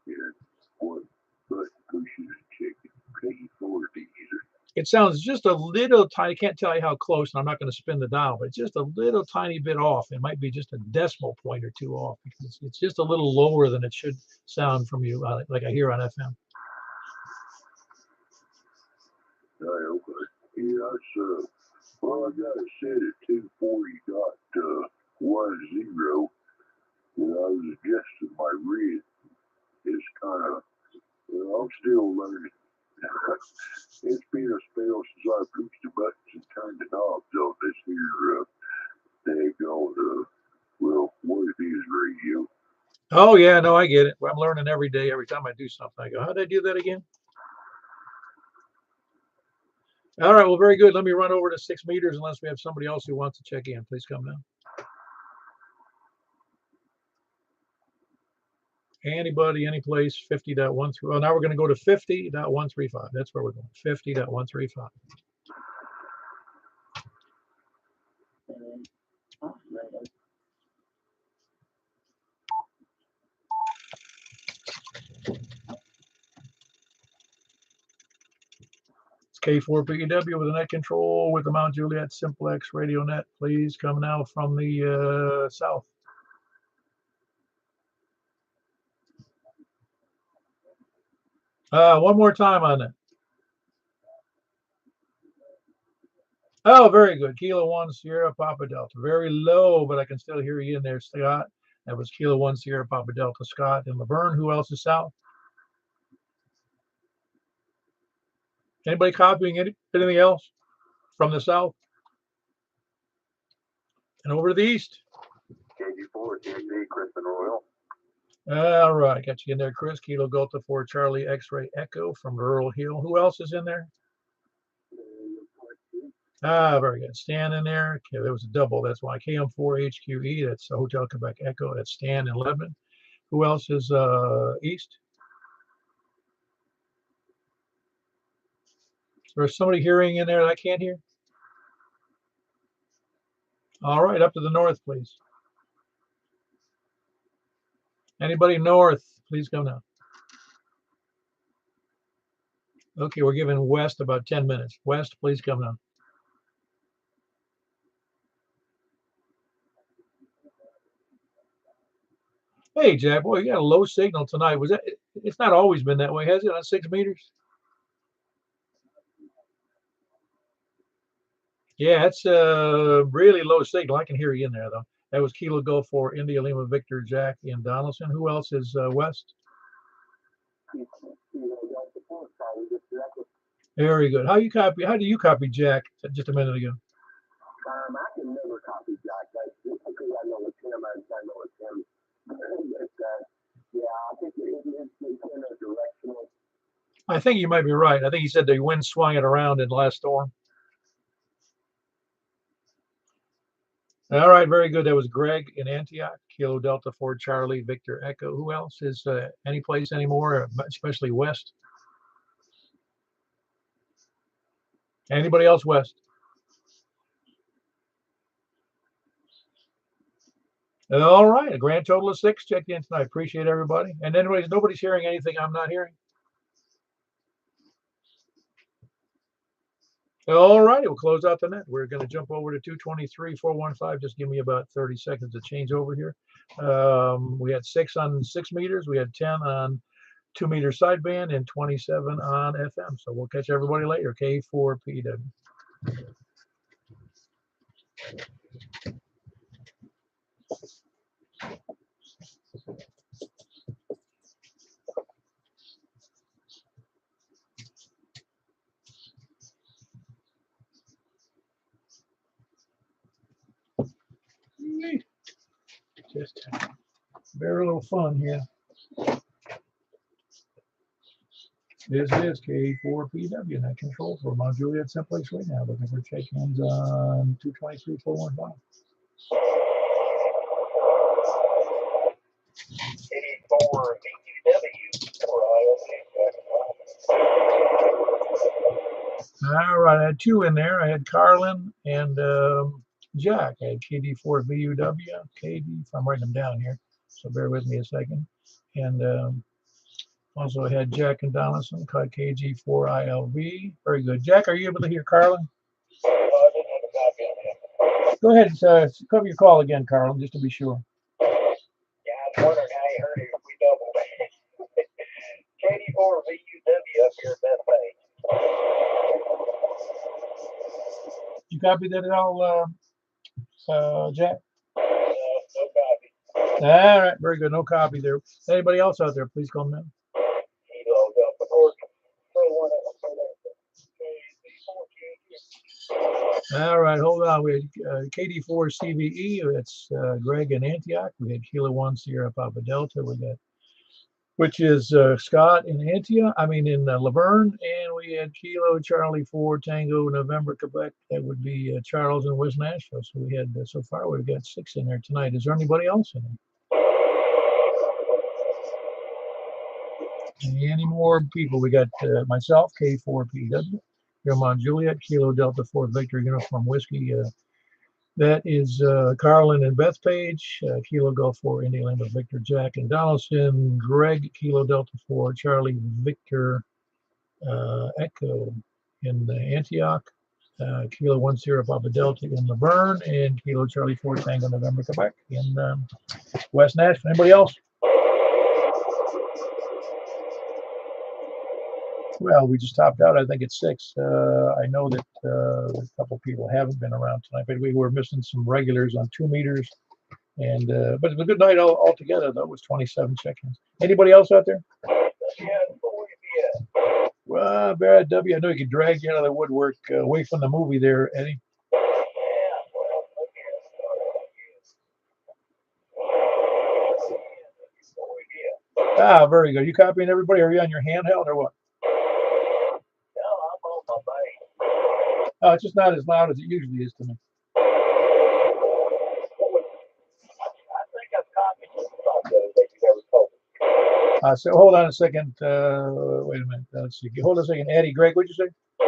And what button pushes and checking. K4 either. It sounds just a little tiny. I can't tell you how close, and I'm not going to spin the dial, but it's just a little tiny bit off. It might be just a decimal point or two off because it's just a little lower than it should sound from you, like I hear on FM. Okay. Yeah, it's, well, I got it set at 240.10. When I was adjusting my wrist, it's kind of, well, I'm still learning. It's been a spell since I pushed the buttons and turned the knobs on this here, daggone, well, what it is, radio. Oh, yeah, no, I get it. Well, I'm learning every day. Every time I do something, I go, how did I do that again? All right, well, very good. Let me run over to 6 meters unless we have somebody else who wants to check in. Please come now. Anybody, any place, 50.13. Well, now we're going to go to 50.135. That's where we're going, 50.135. It's K4PEW with a net control with the Mount Juliet Simplex Radio Net. Please come now from the south. One more time on that. Oh, very good. Kilo 1 Sierra Papa Delta. Very low, but I can still hear you in there, Scott. That was Kilo 1 Sierra Papa Delta, Scott and Laverne. Who else is south? Anybody copying anything else from the south? And over to the east. KG4, TXE, Kristen Royal. All right, got you in there, Chris. Kilo Delta 4 Charlie X-Ray Echo from Rural Hill. Who else is in there? Very good. Stan in there. Okay, there was a double. That's why KM4HQE. That's Hotel Quebec Echo. That's Stan in Lebanon. Who else is east? Is there somebody hearing in there that I can't hear? All right, up to the north, please. Anybody north, please come now. Okay, we're giving west about 10 minutes. West, please come now. Hey, Jack, boy, you got a low signal tonight. Was that? It's not always been that way, has it? On 6 meters? Yeah, it's a really low signal. I can hear you in there though. That was Kilo Golf 4 India Lima Victor Jack in Donaldson. Who else is west? Very good. How do you copy Jack just a minute ago? I can never copy Jack. Just because I know it's him, I know it's him. Yeah, I think it's kind of directional. I think you might be right. I think he said the wind swung it around in the last storm. All right, very good. That was Greg in Antioch, Kilo Delta 4 Charlie Victor Echo. Who else is any place anymore, especially west? Anybody else west? All right, a grand total of 6 checked in tonight. Appreciate everybody. And anyways, nobody's hearing anything I'm not hearing. All righty, we'll close out the net. We're going to jump over to 223.415. Just give me about 30 seconds to change over here. We had 6 on 6 meters. We had 10 on 2 meter sideband and 27 on FM. So we'll catch everybody later. K4PW. Very little fun here. This is K4PW, net control for Mount Juliet Simplex right now. Looking for check-ins on 223.415. 84 All right, I had two in there. I had Carlin and Jack. I had KD4VUW, KD, I'm writing them down here, so bear with me a second. And also I had Jack and Donaldson, cut KG4ILV. Very good. Jack, are you able to hear Carlin? Go ahead, cover your call again, Carlin, just to be sure. Yeah, I was wondering how you heard it if we doubled. KD4VUW up here at that page. You copy that at all, Jack? No copy. All right, very good. No copy there. Anybody else out there, please call me in. All right, hold on. We had KD4 CVE. That's Greg in Antioch. We had Kilo 1 Sierra Papa Delta. We got, which is Scott in Antioch. I mean in Laverne, and we had Kilo Charlie 4 Tango November Quebec. That would be Charles in West Nashville. So we had so far we've got 6 in there tonight. Is there anybody else in there? Any more people? We got myself, K4PW, Mount Juliet, Kilo Delta 4 Victor Uniform Whiskey. That is Carlin and Bethpage, Kilo Golf 4 Indy Lima Victor Jack and Donaldson, Greg Kilo Delta 4 Charlie Victor Echo in Antioch, Kilo 1 Sierra Papa Delta in Laverne, and Kilo Charlie 4 Tango November Quebec in West Nashville. Anybody else? Well, we just topped out. I think it's 6. I know that a couple of people haven't been around tonight, but we were missing some regulars on 2 meters. And but it was a good night altogether. Though it was 27 check-ins. Anybody else out there? Well, Barrett W. I know you could drag you out of the woodwork away from the movie there, Eddie. Ah, very good. You copying everybody? Are you on your handheld or what? Oh, it's just not as loud as it usually is to me. So hold on a second. Wait a minute. Let's see. Hold on a second. Eddie, Greg, what'd you say? I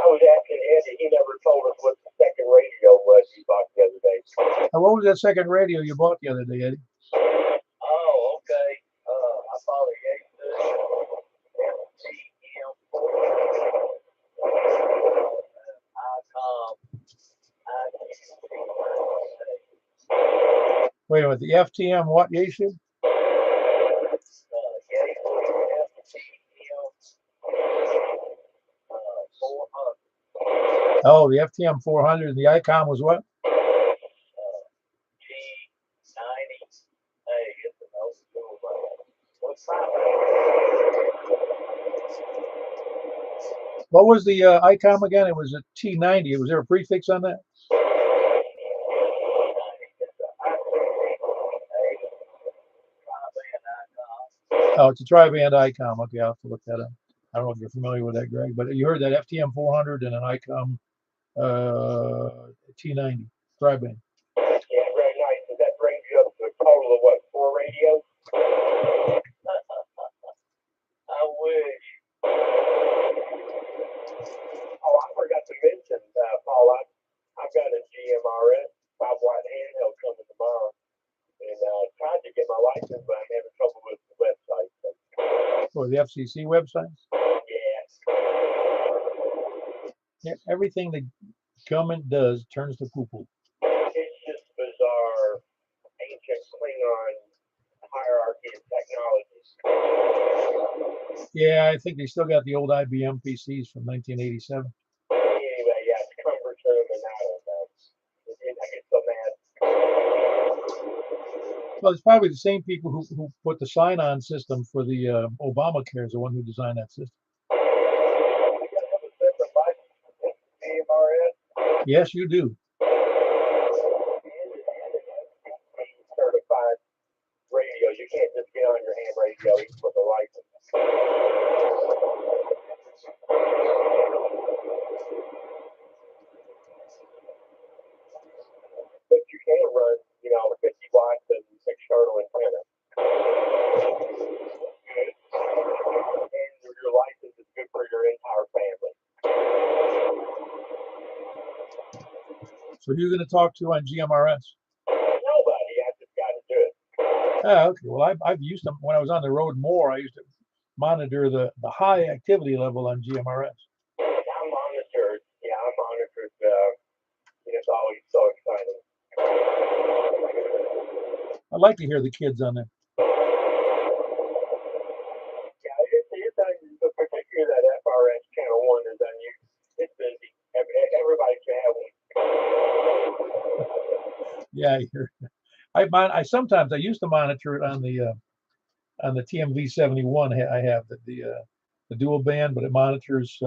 was asking Eddie. He never told us what the second radio was you bought the other day. What was that second radio you bought the other day, Eddie? Oh, okay. I probably Wait a minute. The FTM what, Yeshu? Oh, the FTM 400. And the ICOM was what? What was the ICOM again? It was a T90. Was there a prefix on that? Oh, it's a tri-band ICOM. Okay, I'll have to look that up. I don't know if you're familiar with that, Greg, but you heard that FTM 400 and an ICOM T90 tri-band. Yeah, very nice. Does that bring you up to a total of what, 4 radios? I wish. Oh, I forgot to mention, Paul, I've got a GMRS 5-watt handheld coming tomorrow, and tried to get my license, but I'm having trouble with the website. Or the FCC website? Yes. Yeah, everything the government does turns to poo-poo. It's just bizarre, ancient Klingon hierarchy of technologies. Yeah, I think they still got the old IBM PCs from 1987. Anyway, yeah, it's cumbersome, and I don't know. I get so mad. Well, it's probably the same people who put the sign-on system for the Obamacare is the one who designed that system. Yes, you do. Certified radio. So who are you going to talk to on GMRS? Nobody. I just got to do it. Ah, okay. Well, I've used them when I was on the road more. I used to monitor the high activity level on GMRS. I'm monitored. Yeah, I'm monitored. It's always so exciting. I like to hear the kids on there. Yeah, it's particularly that FRS channel 1 is unused. It's busy. Everybody's traveling. Yeah, I sometimes I used to monitor it on the TMV71. I have the dual band, but it monitors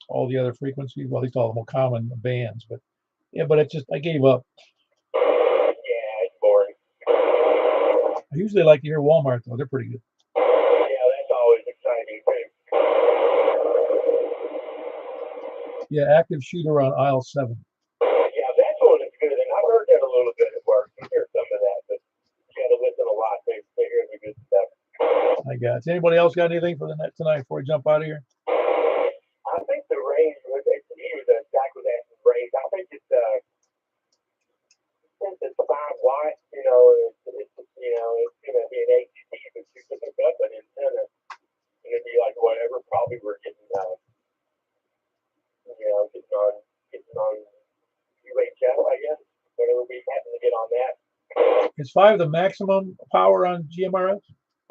all the other frequencies. Well, at least all the more common bands. But yeah, but I gave up. Yeah, it's boring. I usually like to hear Walmart though; they're pretty good. Yeah, that's always exciting too. Yeah, active shooter on aisle 7. Yeah, that's one that's good, and I've heard that a little bit at work. You hear some of that, but you got to listen a lot to hear the good stuff. I got it. Anybody else got anything for the net tonight before we jump out of here? I think the range was exactly that range. I think it's 5 watts. It's going to be an HD, but you can pick up an antenna, and it'd be like whatever. Probably we're getting getting on UHF, I guess. Whatever we happen to get on that. Is 5 the maximum power on GMRS?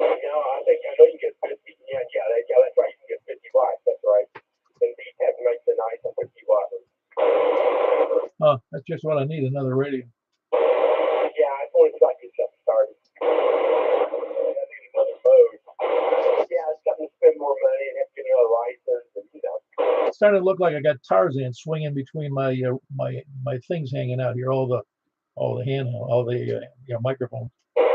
I know you get 50. Yeah, that's right. You can get 50 watts. That's right. And VTech makes a nice 50 watt. Huh, that's just what I need, another radio. Yeah, I always got to get something started. I need another mode. Yeah, it's something to spend more money and have to get another license and It's starting to look like I got Tarzan swinging between my my things hanging out here, all the handheld, all the microphones. Well,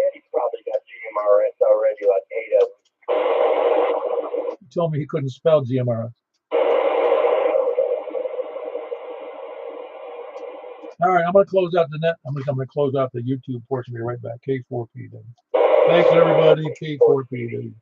Eddie's probably got GMRS already, like 8 of them. He told me he couldn't spell GMRS. All right, I'm going to close out the net. I'm going to close out the YouTube portion. Be right back. K4PD. Thanks, everybody. K4PD.